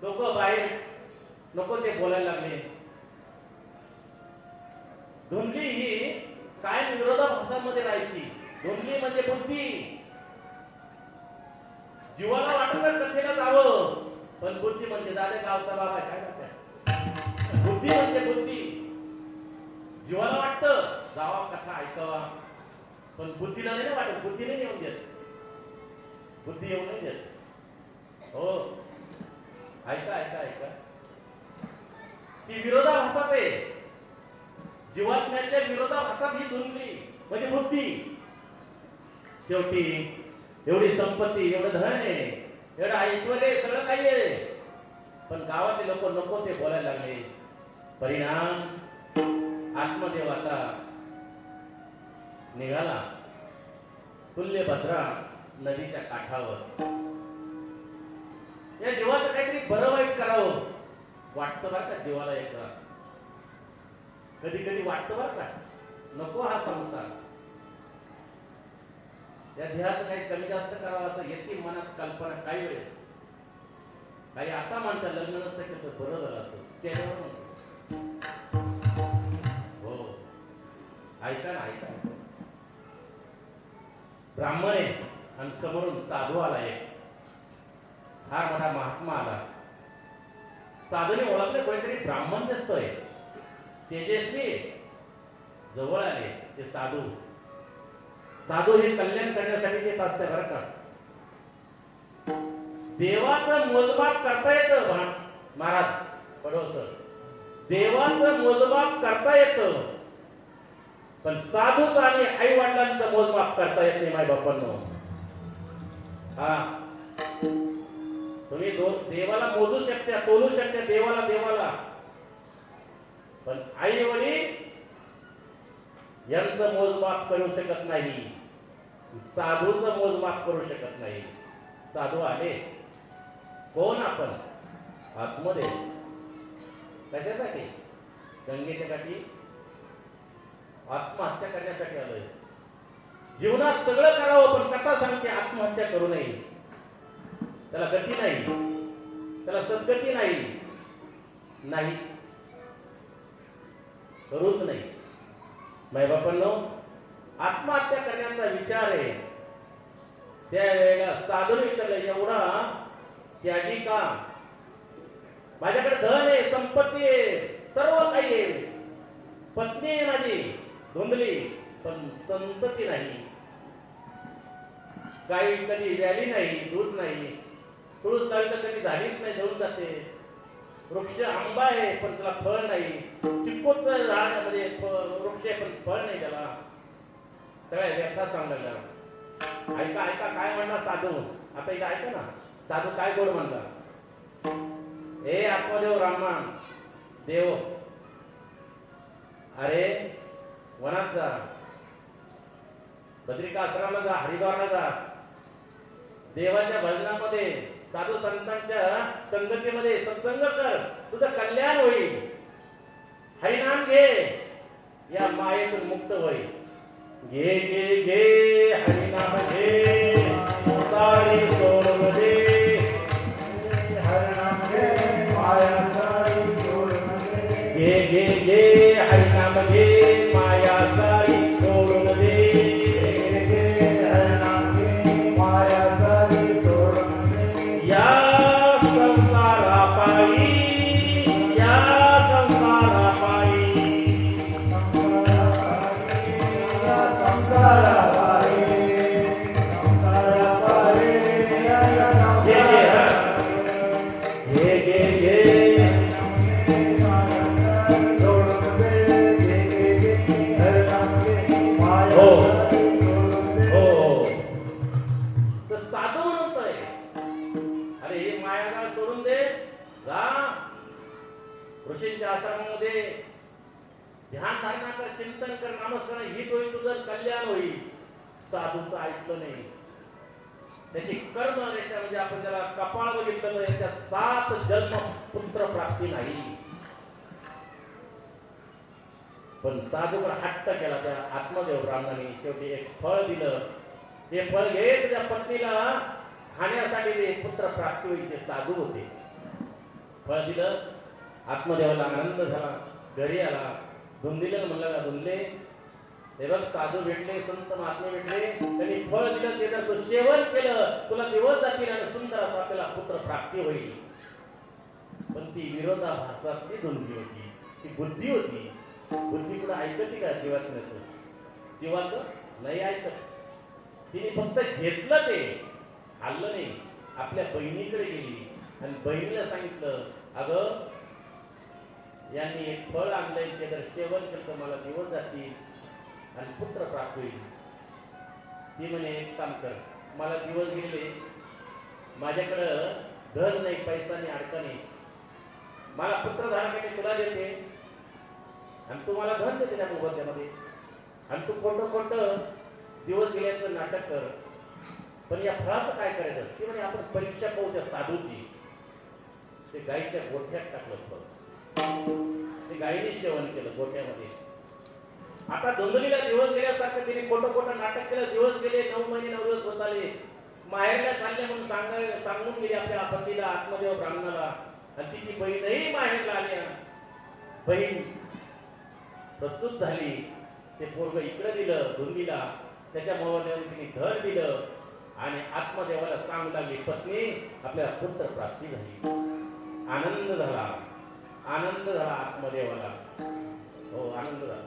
लोक बाहेर नको ते बोलायला लागले. धुंदली ही काय विरोधाभासामध्ये राहायची. धुंदली म्हणजे बुद्धी. जीवाला वाटलं कथेला जावं, पण बुद्धी म्हणजे दादा गावचा बाबा काय करताय. बुद्धी म्हणजे बुद्धी. जीवाला वाटतं जावा, कथा ऐकावा, पण बुद्धीला नाही वाटत. बुद्धीने येऊन देत, बुद्धी येऊ नाही देत. हो, ऐका. ती विरोधाभासात आहे. जीवात्म्याच्या विरोधाभासात ही धुंदली म्हणजे बुद्धी. शेवटी एवढी संपत्ती, एवढं धन आहे, एवढं ऐश्वर आहे, सगळं काही आहे, पण गावातले लोक नको ते बोलायला लागले. परिणाम आत्मदेव आता निघाला तुल्यभद्रा नदीच्या काठावर. या जीवाचं काहीतरी बरं वाईट करावं वाटतं बरं का जीवाला. एकदा कधी वाटतं बरं का, नको हा संसार, या देहाचं काही कमी जास्त करावं असं येते मनात कल्पना. काही वेळेस काही आता म्हणतात लग्न नसतं की तर बरं झालं असतं, त्याच्यावर म्हणतो. हो, ऐका ना. ब्राह्मण आहे आणि समोरून साधू आला, एक फार मोठा महात्मा आला. साधूने ओळखले, कोणीतरी ब्राह्मण दिसतोय, तेजस्वी. जवळ आले ते साधू. साधू हे कल्याण करण्यासाठी येत असते बरं का. देवाचं मोजमाप करता येतं महाराज पडोसर, देवाचं मोजमाप करता येतं, पण साधूच आणि आई वडिलांचं मोजमाप करता येत नाही. माय बापांनो, हा तुम्ही देवाला मोजू शकता, तोलू शकता देवाला, पण आई वडील यांचं मोजमाप करू शकत नाही, साधूचं मोजमाप करू शकत नाही. साधू आले. कोण आपण? आत्मदेव. कशासाठी? गंगेच्या काठी आत्महत्या करण्यासाठी आलोय. जीवनात सगळं करावं, पण कथा सांगते आत्महत्या करू नये, त्याला गती नाही. त्याला सद्गती नाही. नाही, करूच नाही. मायबापांनो, आत्महत्या करण्याचा विचार आहे. त्यावेळेला साधून विचारलं, एवढा त्यागी का? माझ्याकडे धन आहे, संपत्ती आहे, सर्व काही आहे, पत्नी आहे माझी धुंदली, पण संतती नाही. काही कधी व्याली नाही, दूध नाही, तुळस लावली तर कधी झालीच नाही, जळून जाते. वृक्ष आंबा आहे पण त्याला फळ नाही. चिक्कूचं झाड म्हणजे वृक्ष आहे पण फळ नाही त्याला. सगळ्या व्यथा सांगायला. ऐका ऐका काय म्हणला साधू. आता इथं ऐका ना, साधू काय गोड म्हणला. हे आत्मदेव राममान देव, अरे वनात जा, बद्रिका आश्रमाला जा, हरिद्वारला जा, देवाच्या भजनामध्ये साधू संतांच्या संगतीमध्ये सत्संग कर, तुझं कल्याण होईल. हरिनाम घे, या मायेतून मुक्त होईल. घे घे घे हरिनाम घे, सारी सोडून दे. हरिनाम घे, माया सारी सोडून दे. घे घे घे हरिनाम घे, माया सारी सोडून दे. घे घे हरिनाम घे, माया सारी सोडून दे. या संसारापायी, या संसारापायी, संसारापायी, संसारापायी, घे घे हा. घे घे घे सोडून दे. घे घे घे हरिनाम घे, माया हो. सारी सोडून दे. हो, तर साधू म्हणतोय, अरे हे मायागाळ सोडून दे, जा ऋषींच्या आश्रमामध्ये ध्यान धारणा कर, चिंतन कर, नामस्मरण, हित होईल, तुझं कल्याण होईल. साधूचं ऐकलं नाही. त्याची कर्म रेषा म्हणजे आपण त्याला कपाळ बघितलं तर याच्यात 7 जन्म पुत्र प्राप्ती नाही. पण साधूकडे हट्ट केला त्या आत्मदेव ब्राह्मणाने. शेवटी एक फळ दिलं. ते फळ घे, तुझ्या पत्नीला खाण्यासाठी ते पुत्र प्राप्ती होईल. ते साधू होते. फळ दिलं, आत्मदेवाला आनंद झाला. घरी आला, धुंदीला म्हणलं का, धुंदले हे बघ साधू भेटले, संत महात्मे भेटले, त्यांनी फळ दिलं, ते जर तू सेवन केलं, तुला दिवस जातील आणि सुंदर असा आपल्याला पुत्र प्राप्ती होईल. पण ती विरोधाभासातली धुंदी होती, ती बुद्धी होती. बुद्धी कुठं ऐकते का जीवात्म्याचं? जीवाचं नाही ऐकत. तिने फक्त घेतलं, ते खाल्लं नाही. आपल्या बहिणीकडे गेली आणि बहिणीला सांगितलं, अगं यांनी एक फळ आणलंय, ते जर सेवन केलं तर मला दिवस जातील आणि पुत्र प्राप्त होईल. ती म्हणे एक काम कर, मला दिवस गेले, माझ्याकडं धन नाही, पैसा नाही, अडका नाही, मला पुत्र झाला की मी तुला देते आणि तू मला धन देते त्या मोबदल्यामध्ये, आणि तू खोटं खोटं दिवस गेल्याचं नाटक कर. पण या फळाचं काय करायचं? ती म्हणे आपण परीक्षा पाहू त्या साधूची. ते गाईच्या गोठ्यात टाकलं फळ. ते गाईने सेवन केलं गोठ्यामध्ये. आता धुंदलीला दिवस गेल्यासारखं तिने खोटं खोटं नाटक केलं. दिवस गेले, 9 महिने 9 दिवस होत आले. माहेरला चालले म्हणून सांगून गेली आपल्या पतीला, आत्मदेव ब्राह्मणाला. आणि तिची बहीणही माहेरला आली. बहीण प्रस्तुत झाली. ते पोरग इकडे दिलं धुंदीला, त्याच्या मोबदल्यावर तिने धन दिलं आणि आत्मदेवाला सांगू लागली, पत्नी आपल्याला पुत्र प्राप्ती झाली. आनंद झाला, आनंद झाला आत्मदेवाला. हो, आनंद झाला,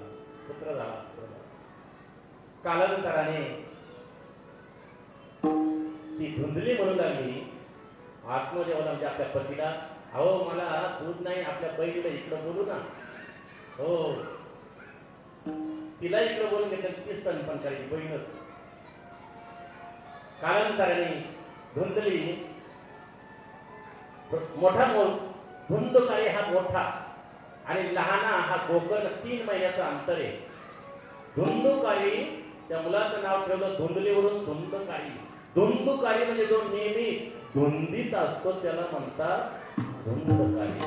पुत्र झाला. कालांतराने ती धुंदली म्हणू लागली आत्मदेवाला, म्हणजे आपल्या पतीला, अहो मला दूध नाही, आपल्या बहिणीला इकडं बोलू ना. हो, तिला इकडं बोलून घेतलं, तीच स्तनपान करायची बहीणच. कालांतराने धुंदली मोठा धुंदकारी हा मोठा आणि लहाना हा गोकर्ण, 3 महिन्याचं अंतर आहे. धुंदुकारी त्या मुलाचं नाव ठेवलं धुंदलीवरून धुंदकारी. धुंदुकारी म्हणजे जो नेहमी धुंदीत असतो त्याला म्हणतात धुंदकारी.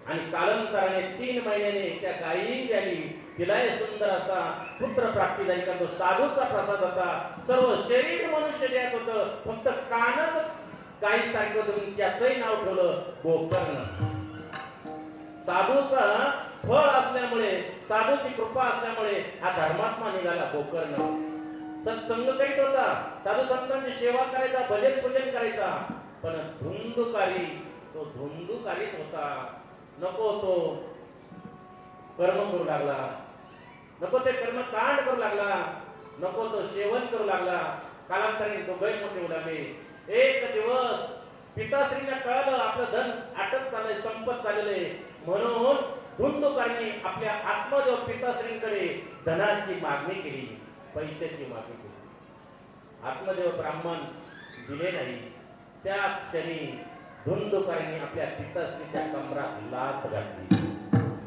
आणि कालांतराने 3 महिन्याने त्या गायी झाली, तिलाही सुंदर असा पुत्र प्राप्ती झाली. कारण तो साधूचा प्रसाद होता. सर्व शरीर मनुष्य देत होतं, फक्त कानच काही सारखं तुम्ही त्याचंही नाव ठेवलं गोकर्ण. साधूचा फळ असल्यामुळे, साधूची कृपा असल्यामुळे हा धर्मात्मा निघाला गोकर्ण. सत्संग करीत होता, साधू संतांची सेवा करायचा, भजन पूजन करायचा, पण धुंदुकारी, तो धुंदुकारीच होता. नको तो कर्म करू लागला, नको ते कर्म कांड करू लागला, नको तो सेवन करू लागला. कालांतराने दोघे मोठे उडाले. एक दिवस पिताश्रींना कळलं आपलं धन आटत चाललंय, संपत चाललंय, म्हणून धुंदुकारीने आपल्या आत्मदेव पिताश्रींकडे धनाची मागणी केली, पैशाची मागणी केली. आत्मदेव ब्राह्मण दिले नाही. त्या क्षणी धुंदुकारीने आपल्या पिताश्रीच्या कमरात लाथ घातली.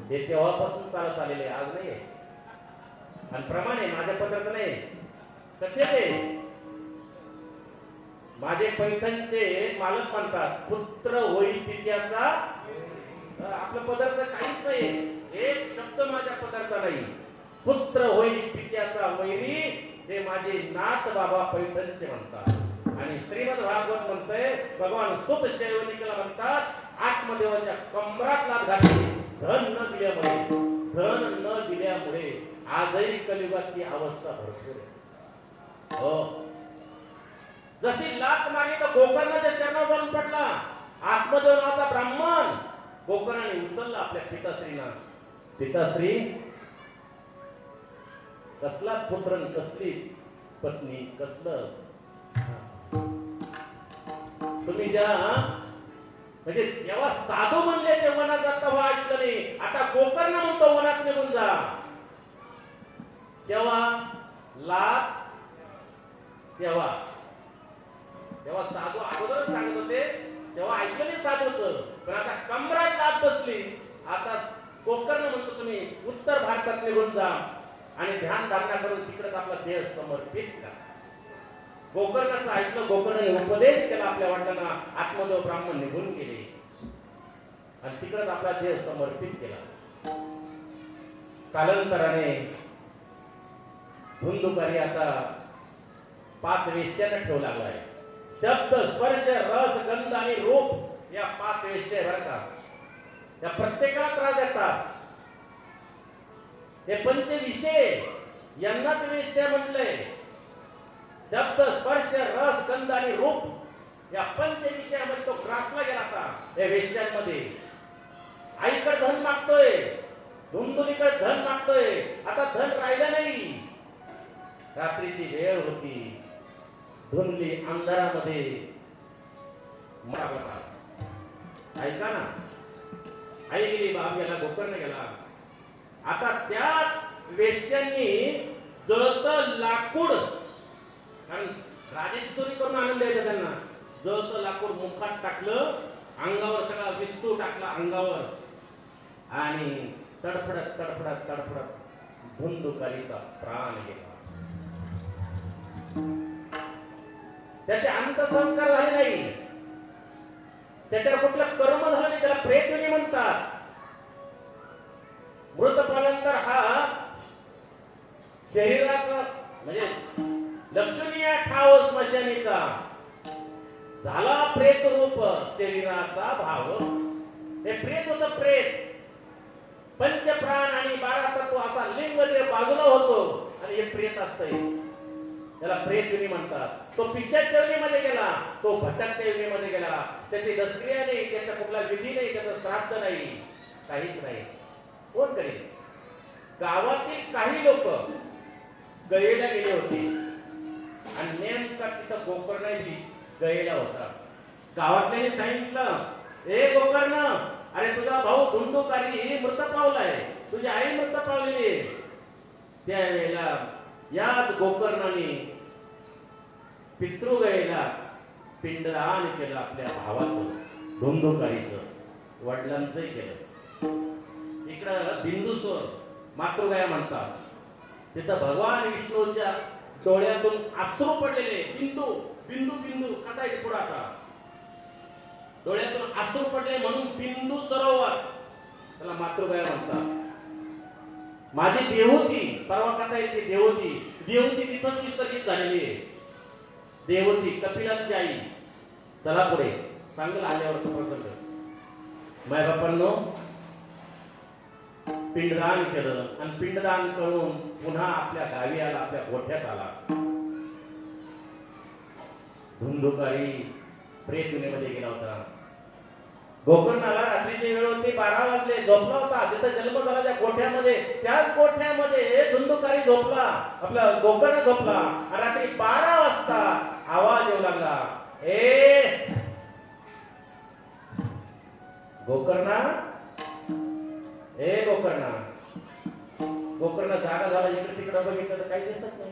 हे तेव्हापासून चालत आलेले, आज नाही आहे. आणि प्रमाणे माझ्या पत्राचं नाही, कथे ते माझे पैठणचे मालक म्हणतात, पुत्र होई पित्याचा. आपल्या पदार्थ काहीच नाही, एक शब्द माझ्या पदार्थ नाही. पुत्र होई पित्याचा वैरी, ते माझे नाथ बाबा पैठणचे म्हणतात. आणि श्रीमद भागवत म्हणतंय, भगवान सुत शैवनिकला म्हणतात, आत्मदेवाच्या कमरात लाथ घातली धन न दिल्यामुळे. धन न दिल्यामुळे आजही कलियुगात ती अवस्था भरपूर आहे. हो, जशी लात मारली तर गोकर्णाच्या चरणावर जाऊन पडला. आत्मदेव नावाचा ब्राह्मण गोकर्णाने उचलला आपल्या पिताश्रीला. पिताश्री कसला पुत्र, कसली पत्नी, कसलं तुम्ही ज्या म्हणजे जेव्हा साधू म्हणले ते वनात जाता व्हा ऐकलं नाही, आता गोकर्ण म्हणतो वनात निघून जा. तेव्हा लात, तेव्हा साधू अगोदरच सांगत होते, तेव्हा ऐकलं नाही साधूचं, पण आता कमरात लात बसली. आता गोकर्ण म्हणतो तुम्ही उत्तर भारतात निघून जा आणि ध्यान धारणा करून तिकडेच आपला देह समर्पित करा. गोकर्णाचं ऐकलं, गोकर्णाने उपदेश केला आपल्या वडिलांना. आत्मदेव ब्राह्मण निघून गेले आणि तिकडेच आपला देह समर्पित केला. कालांतराने धुंदुकारी आता 5 वेश्यांना ठेवू लागलाय. शब्द, स्पर्श, रस, गंध आणि रूप या 5 वेश्या बरं का, या प्रत्येकाला त्रास देतात. हे पंचविषय यांनाच वेश्या म्हटलंय. शब्द, स्पर्श, रस, गंध आणि रूप या पंचविषयामध्ये तो ग्रासला गेला. आता या वेश्यांमध्ये आईकडे धन मागतोय, धुंदुलीकडे धन मागतोय. आता धन राहिलं नाही. रात्रीची वेळ होती, धुंदली अंधारामध्ये मारला. ऐका ना, आई गेली, बाप गेला, गोकर्ण गेला. आता त्या वेश्यांनी जळत लाकूड, कारण राजाची चोरी करून आनंद यायचा त्यांना, जळत लाकूड मुखात टाकलं, अंगावर सगळा विस्तू टाकला अंगावर, आणि तडफडत तडफडत तडफडत धुंदुकारीचा प्राण गेला. त्याचे अंतसंस्कार झाले नाही, त्याच्यावर कुठलं कर्म झालं नाही, त्याला प्रेतयोनी म्हणतात. मृतपालांतर हा शरीराचा म्हणजे लक्षणीय ठाव स्मशानीचा झाला प्रेत रूप शरीराचा भाव. हे प्रेत होतं, प्रेत. पंचप्राण आणि 12 तत्व असा लिंग देह बाजूला होतो आणि हे प्रेत असतंय, त्याला प्रेत योनी म्हणतात. तो पिशाच योनीमध्ये गेला, तो भटकत्या योनीमध्ये गेला. त्याची दसक्रिया नाही, त्याचा कुठला विधी नाही, त्याचं श्राद्ध नाही, काहीच नाही. कोण करेल? गावातील काही लोक गयेला गेले होते आणि नेमका तिथं गोकर्ण गयेला होता. गावातल्याने सांगितलं, ए गोकर्ण, अरे तुझा भाऊ धुंदुकारी मृत पावलाय, तुझी आई मृत पावलेली. त्यावेळेला याच गोकर्णाने पितृगयेला पिंडदान केलं, आपल्या भावाचं धुंदुकारीचं, वडिलांचंही केलं. इकडं बिंदुसोर मातृगया म्हणतात, तिथं भगवान विष्णूच्या डोळ्यातून अश्रू पडलेले, बिंदू बिंदू बिंदू कथा येते पुढे. आता डोळ्यातून अश्रू पडले म्हणून बिंदू सरोवर, त्याला मातृगया म्हणतात. माझी देवती, परवा कथा येते देवती, देवती तिथंच विसर्जित झालेली आहे. देवती कपिलांची आई, चला पुढे सांगेल आल्यावर प्रसंग. मायबापांनो पिंडदान केलं आणि पिंडदान करून पुन्हा आपल्या गावी आला, आपल्या गोठ्यात आला. धुंदुकारी प्रेतविनेमध्ये गेला होता. गोकर्णाला रात्रीची वेळ होती, 12 वाजले, झोपला होता. तिथं जन्म झाला त्या गोठ्यामध्ये. त्याच गोठ्यामध्ये धुंदुकारी झोपला, आपला गोकर्ण झोपला. आणि रात्री 12 वाजता आवाज येऊ लागला, ए गोकर्णा, ए गोकर्णा. गोकर्ण जागा झाला, इकडे तिकडे बघितलं तर काही दिसत नाही,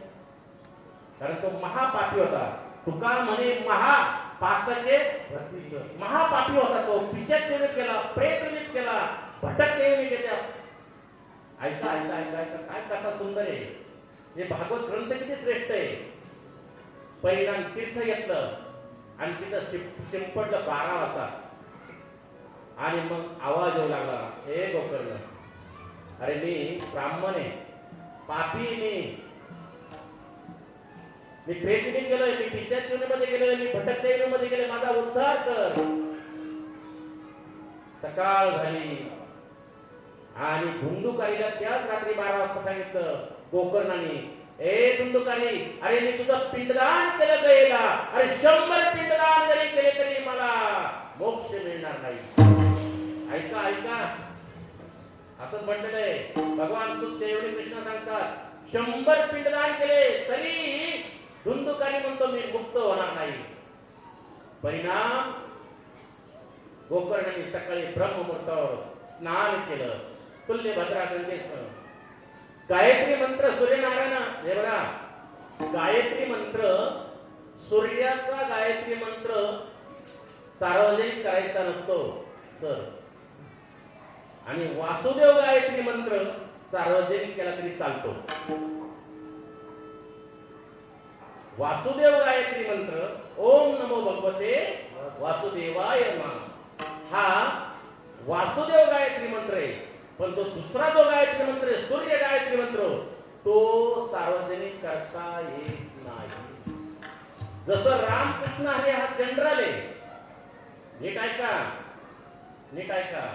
कारण तो महापापी होता. तुका म्हणे महापातके महापापी होता तो. पिशाच केला, प्रेतनित केला, भटक केला. ऐका ऐका ऐका ऐका, काय कथा सुंदर आहे. हे भागवत ग्रंथ किती श्रेष्ठ आहे. परिणाम तीर्थ घेतलं आणि तिथं शिंपडलं 12 वाजता. आणि मग आवाज येऊ लागला, हे गोकर्ण, अरे मी ब्राह्मण आहे, पापी मी प्रेतविनीत गेलोय, मी पिशाच योनीमध्ये गेलोय, मी भटक योनीमध्ये गेलोय, माझा उद्धार कर. सकाळ झाली आणि धुंदुकारीला त्याच रात्री 12 वाजता सांगितलं गोकर्णाने, ए धुंदुकारी, अरे मी तुझं पिंडदान केलं गयेला, अरे 100 पिंडदान जरी केले तरी मला मोक्ष मिळणार नाही. ऐका ऐका, असं म्हटलेलं आहे. भगवान सुखसेवनी कृष्ण सांगतात, 100 पिंडदान केले तरी धुंदुकारी म्हणतो मी मुक्त होणार नाही. परिणाम गोकर्णाने सकाळी ब्रह्ममुहूर्तावर स्नान केलं, तुल्य भद्रा गंगे स्नान, गायत्री मंत्र सूर्यनारायण. हे बघा, गायत्री मंत्र, सूर्याचा गायत्री मंत्र सार्वजनिक करायचा नसतो सर. आणि वासुदेव गायत्री मंत्र सार्वजनिक केला तरी चालतो. वासुदेव गायत्री मंत्र, ओम नमो भगवते वासुदेवाय नमः, हा वासुदेव गायत्री मंत्र आहे. पण तो दुसरा जो गायत्री मंत्र आहे, सूर्य गायत्री मंत्र, तो सार्वजनिक करता येत नाही. जसं रामकृष्ण हरी हा जनरल आहे. नीट ऐका, नीट ऐका.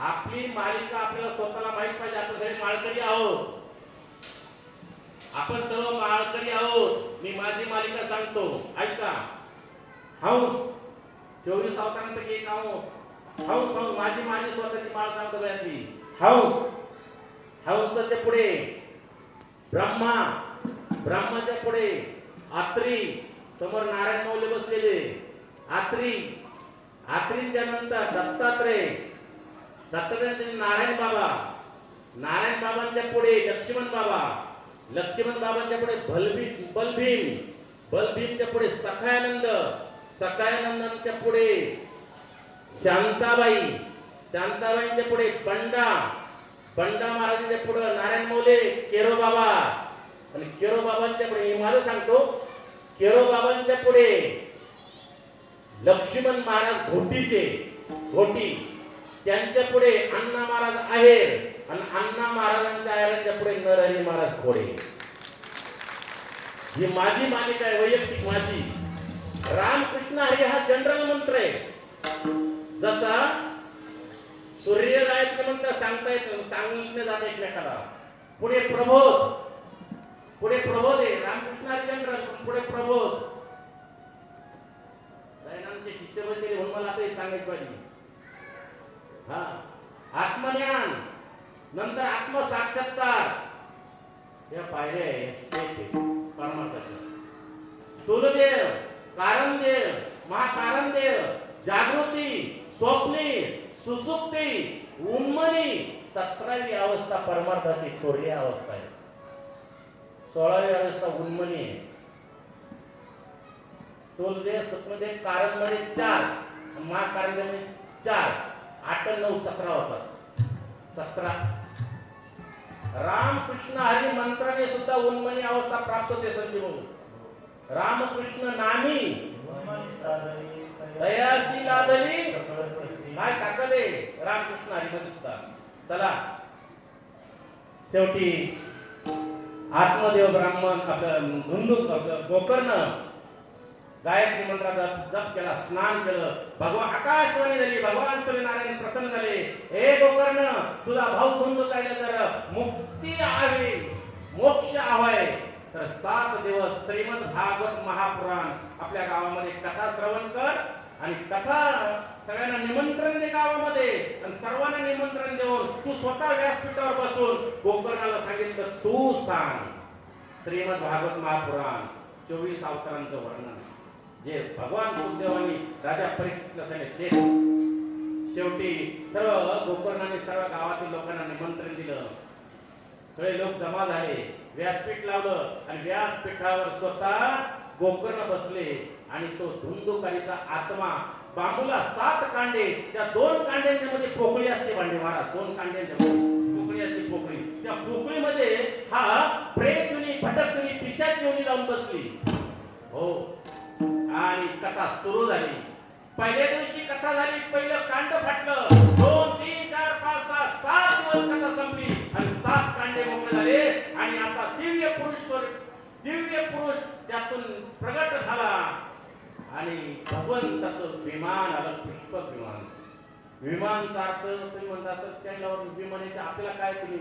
आपली मालिका आपल्याला स्वतःला माहित पाहिजे. आपण सगळे माळकरी आहोत, आपण सर्व माळकरी आहोत. मी माझी मालिका सांगतो, ऐका. हंस 24 अवतारांपैकी एक हंस. हंस माझी स्वतःची माळ सांगतो गळ्यातली. हंस, हंसाच्या पुढे ब्रह्मा, ब्रह्माच्या पुढे आत्री, समोर नारायण मौली बसलेले. आत्री, आत्रीच्या नंतर दत्तात्रय, दत्तात्रय नारायण बाबा, नारायण बाबांच्या पुढे लक्ष्मण बाबा, लक्ष्मण बाबांच्या पुढे बलभीम, बलभीमच्या पुढे सखायानंद, सखायानंदांच्या पुढे शांताबाई, शांताबाईंच्या पुढे बंडा, बंडा महाराजांच्या पुढे नारायण मौले, केरो बाबा. आणि केरो बाबांच्या पुढे, माझं सांगतो, केरो बाबांच्या पुढे लक्ष्मण महाराज घोटीचे, घोटी. त्यांच्या पुढे अण्णा महाराज आहेर, आणि अण्णा महाराजांच्या आहेरांच्या पुढे नरहरी महाराज घोडे. ही माझी मालिका आहे, वैयक्तिक माझी. रामकृष्ण हरी हा जनरल मंत्र आहे. जसा सूर्य गायत्री मंत्र सांगता येत, सांगितलं जात एकमेकाला. पुढे प्रबोध, पुढे प्रबोध आहे. रामकृष्ण हरी जनरल, पुढे प्रबोध. आमचे शिष्य बसले म्हणून मला आता हे सांगायचं पाहिजे. हा, आत्मज्ञान, नंतर आत्मसाक्षात्कार, या पायऱ्या आहे परमार्थाच्या. स्थूलदेव, कारणदेव, महाकारणदेव, जागृती, स्वप्नी, सुसुप्ती, उन्मनी, 17वी अवस्था परमार्थाची तुर्य अवस्था आहे. 16वी अवस्था उन्मनी आहे. स्थूलदेव, स्वप्नदेव, कारण मध्ये 4, महाकारणदेव मध्ये 4, 8 आणि 9 17 होतात. 17. रामकृष्ण हरी मंत्राने सुद्धा उन्मनी अवस्था प्राप्त होते संजीव. रामकृष्ण नामी दयाशी लादली, काय ताकद आहे रामकृष्ण हरी मध्ये सुद्धा. चला शेवटी आत्मदेव ब्राह्मण, आपलं गोकर्ण गायत्री मंत्राचा जप केला, स्नान केलं, भगवान आकाशवाणी झाली, भगवान सूर्यनारायण प्रसन्न झाले. हे गोकर्ण, तुझा भाऊ धुंद काढले तर मुक्ती हवी, मोक्ष हवाय, तर 7 दिवस श्रीमद भागवत महापुराण आपल्या गावामध्ये कथा श्रवण कर आणि कथा सगळ्यांना निमंत्रण दे गावामध्ये, आणि सर्वांना निमंत्रण देऊन तू स्वतः व्यासपीठावर बसून गोकर्णाला सांगितलं तू सांग श्रीमद भागवत महापुराण 24 अवतारांचं वर्णन जे भगवान सुखदेवांनी राजा परीक्षितला सांगितले. शेवटी सर्व गोकर्णाने सर्व गावातील लोकांना निमंत्रण दिलं. सगळे लोक जमा झाले, व्यासपीठ लावलं आणि व्यासपीठावर स्वतः गोकर्ण बसले आणि तो धुंदुकारीचा आत्मा बांबूला 7 कांडे, त्या 2 कांड्यांच्या मध्ये पोकळी असते, भांडे महाराज 2 कांड्यांच्या मध्ये पोकळी असते, पोकळी, त्या पोकळीमध्ये हा प्रेत योनी, भटक योनी, पिशाच योनी लावून बसली. हो, आणि कथा सुरू झाली. पहिल्या दिवशी कथा झाली, पहिलं कांड फाटलं, 2, 3, 4, 5, 6, 7 दिवस कथा संपली आणि 7 कांडे मोकळे झाले आणि असा दिव्य पुरुष त्यातून प्रगट झाला आणि भगवंताचं विमान आलं, पुष्पक विमान. विमानचा अर्थ तुम्ही म्हणता तर त्याला विमानाचे आपल्याला काय तुम्ही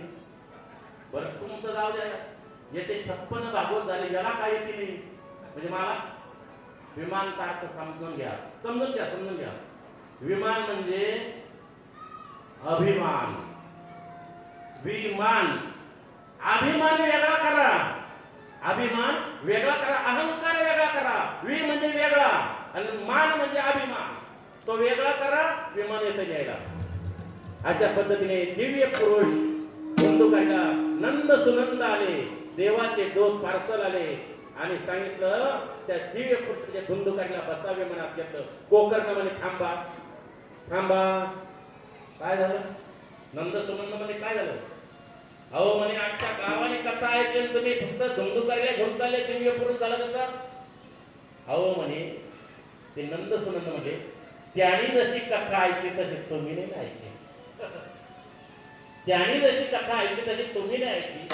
बरं तुमचं जाऊ द्या, येथे 56 भागवत झाले, याला काय येते नाही म्हणजे मला विमानचा अर्थ समजून घ्या. विमान म्हणजे अभिमान, विमान, अभिमान वेगळा करा, अभिमान वेगळा करा, अहंकार वेगळा करा. वि म्हणजे वेगळा आणि मान म्हणजे अभिमान, तो वेगळा करा, विमान येतं घ्यायला. अशा पद्धतीने दिव्य पुरुष धुंदुकारीला नंद सुनंद आले, देवाचे दूत पार्सल आले आणि सांगितलं त्या दिव्य पुरुषाच्या धुंदुकारीला बसावे मनात घेतलं. गोकर्ण म्हणे थांबा थांबा. काय झालं? नंद सुनंद म्हणे काय झालं? अहो म्हणे आजच्या गावाने कथा ऐकली, तुम्ही फक्त धुंदुकारीला घेऊन चालले, दिव्य पुरुष झाला त्याचा. अहो म्हणे ते नंद सुनंद म्हणजे त्यांनी जशी कथा ऐकली तशी तुम्ही नाही ऐकली, त्यांनी जशी कथा ऐकली तशी तुम्ही नाही ऐकली.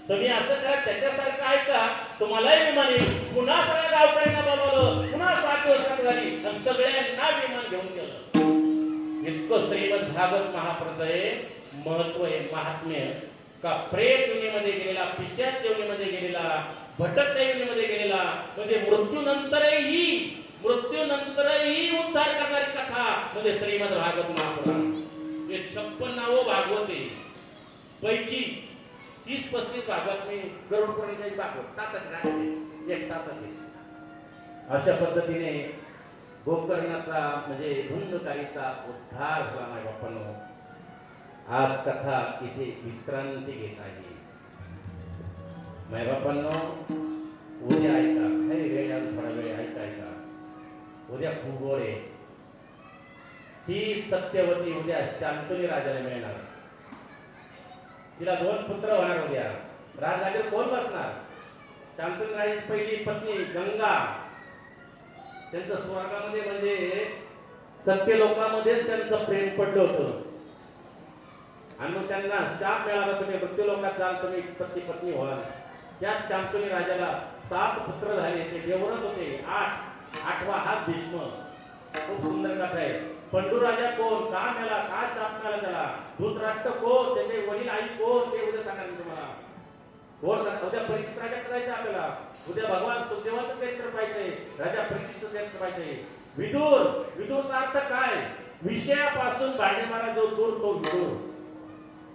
तुम्ही असं करा, त्याच्यासारखं ऐका, तुम्हालाही विमान येईल. पुन्हा सगळ्या गावकऱ्यांना बोलवलं, पुन्हा 7 दिवस कथा झाली आणि सगळ्यांना विमान घेऊन गेलं. इतकं श्रीमद भागवत महापुराणाचे महत्व आहे, महात्म्य. का प्रेत योनीमध्ये गेलेला, पिशाच योनीमध्ये गेलेला, भटक योनीमध्ये गेलेला म्हणजे मृत्यूनंतरही उद्धार करणारी कथा म्हणजे श्रीमद भागवत महापुराण. हे 56 भागवते पैकी 30-35 भागवत मी गरुड पुराणाची भागवत तासात 1 तासात. अशा पद्धतीने गोकर्णाचा म्हणजे धुंदकारीचा उद्धार झाला नाही बापांनो. आज कथा इथे विश्रांती घेत आहे. मायबापांनो उद्या ऐका, काही वेळ थोडा वेळ ऐका. उद्या खूप गोड आहे. ही सत्यवती उद्या शांतनी राजाला मिळणार. तिला 2 पुत्र होणार उद्या. राजगादीवर कोण बसणार? शांतनी राजाची पहिली पत्नी गंगा. त्यांचं स्वर्गामध्ये म्हणजे सत्य लोकांमध्ये त्यांचं प्रेम पडलं होतं आणि मग त्यांना शाप मिळाला, तुम्ही मृत्यू लोकात जाल, तुम्ही सत्य पत्नी व्हाल. त्याच शांतनी राजाला 7 पुत्र झाले, ते देवव्रत होते. 8वा हा भीष्म. खूप सुंदर कथा आहे. पंडू राजा कोण, का मेला, का शाप मिळाला त्याला, धृतराष्ट्र कोण, त्याचे वडील आई कोण, ते उद्या सांगा तुम्हाला. कोण उद्या परीक्षित राजा करायचं आपल्याला. उद्या भगवान सुखदेवाचं चरित्र पाहिजे, राजा परीक्षितचं चरित्र पाहिजे. विदूरचा अर्थ काय? विषयापासून भांडे मारा जो दूर तो विदूर.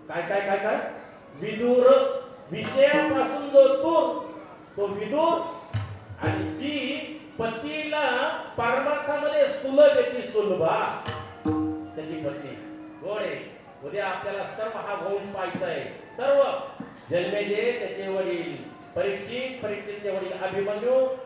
काय काय काय काय विदूर, विषयापासून जो दूर तो विदूर. आणि जी पतीला परमार्थामध्ये सुलभ येते, सुलभा त्याची पत्नी गोड आहे. उद्या आपल्याला सर्व हा वंश पाहायचा आहे. सर्व जन्मेजय त्याचे वडील परीक्षितचे वडील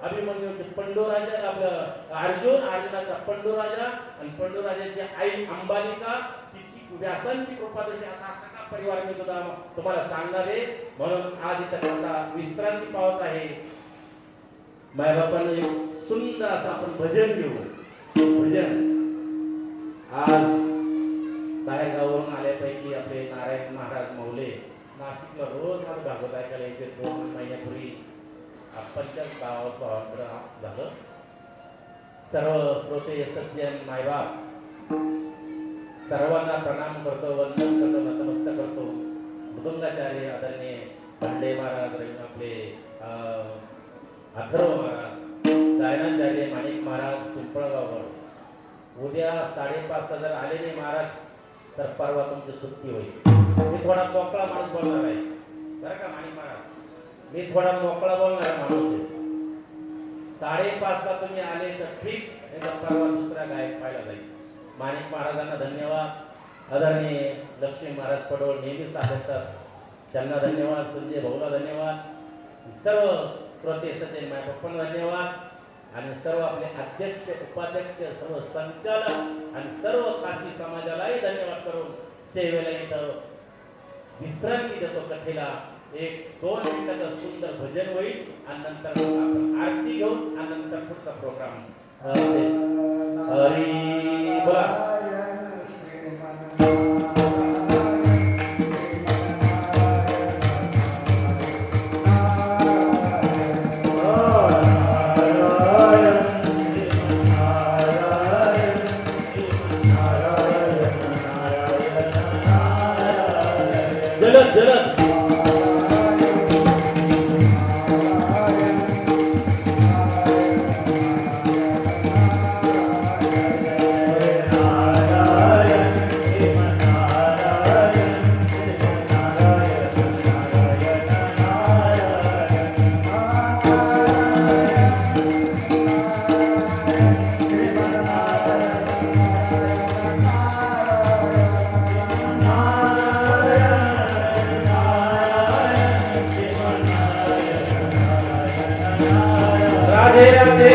अभिमन्यूचे पंडू राजा, आपलं अर्जुनाचा पंडू राजा आणि पंडू राजाची आई अंबालिका, तिची व्यासांची कृपा तशी आता सगळा परिवार मी तुम्हाला सांगणार आहे. म्हणून आज इथं कथा विश्रांती पावत आहे. मायबापांना एक सुंदर असं आपण भजन घेऊ. भजन आज बाहेर गावावरून आल्यापैकी आपले नारायण महाराज मौले नाशिकला रोज मला भागवत ऐकायला यायचे. 2 महिन्यापूर्वी आपणच्याच गावात झालं सर्व श्रोते सज्जन मायबाप सर्वांना प्रणाम करतो, वंदन करतो, नतमस्तक करतो. मृदुंगाचार्य आदरणीय पांडे महाराज, रवी आपले अथर्व महाराज, गायनाचार्य माणिक महाराज पिंपळगाववर. उद्या 5:30 जर आले नाही महाराज तर परवा तुमची सुट्टी होईल. मी थोडा मोकळा माणूस बोलणार आहे बरं का माणिक महाराज, मी थोडा मोकळा बोलणारा माणूस आहे. 5:30ला तुम्ही आले तर ठीक, परवा दुसरा गायक पाहिला जाईल. माणिक महाराजांना धन्यवाद. आदरणीय लक्ष्मी महाराज पडोळ नेहमीच साधतात, त्यांना धन्यवाद. संजय भाऊला धन्यवाद. सर्व श्रोते सचिन मायपप्पांना धन्यवाद. आणि सर्व आपले अध्यक्ष, उपाध्यक्ष, सर्व संचालक आणि सर्व काशी समाजालाही धन्यवाद करून सेवेला इथं विश्रांती देतो. कथेला 1-2 मिनिटाचं सुंदर भजन होईल आणि नंतर आपण आरती घेऊन आणि नंतर पुढचा प्रोग्राम. हरी बोला. जलद जलद राधे राधे.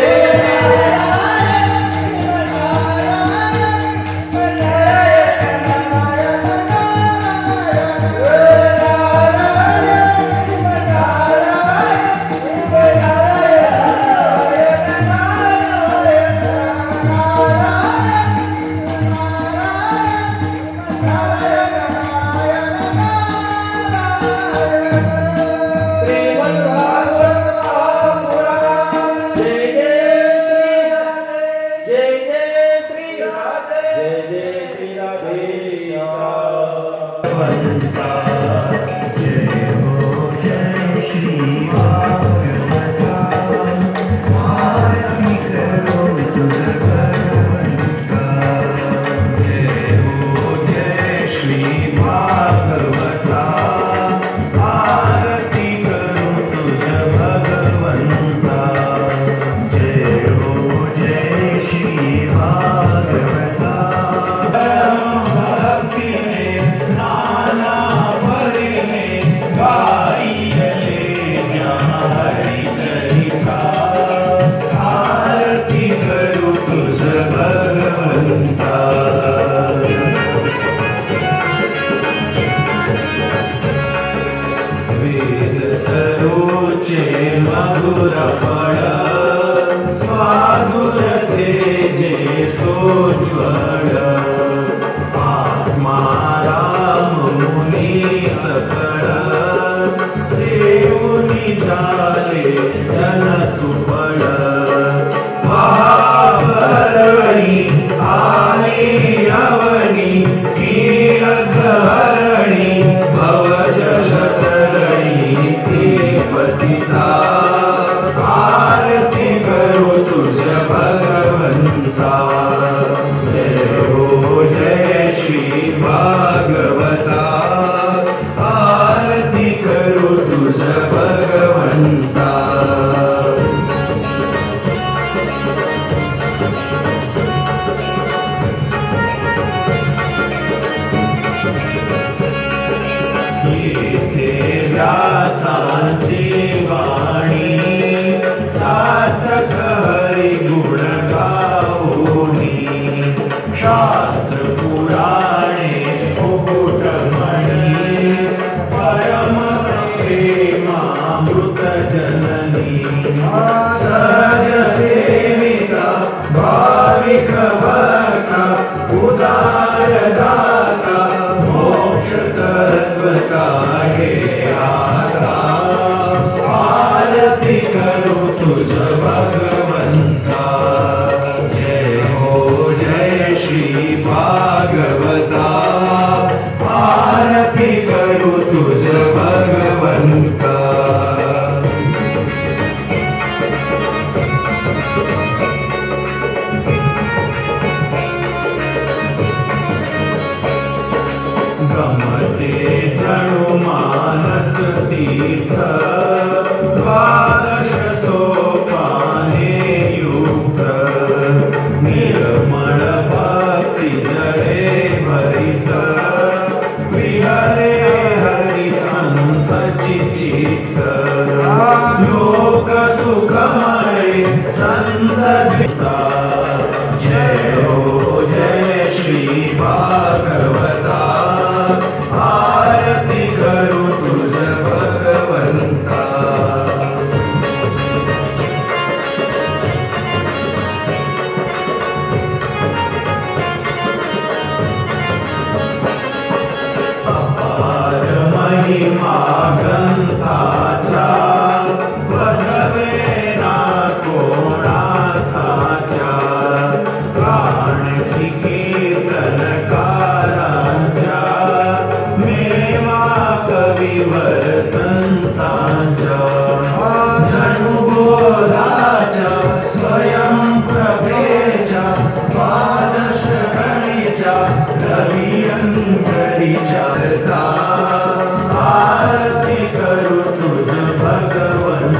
आरती करू तुझ भगवंता. कमळे संत गीता जय हो जय श्री भागवता आरती करू तुझ भगवंता अपार महिमा ग्रंथाचा बघवेना कोणाचा प्राणची कीर्तनकारांच्या मेवा कविवर संतांच्या जणू बोधाच्या स्वयंप्रभेच्या द्वादश गणीच्या रवियंकरीच्या आरती करू तुझ भगवंता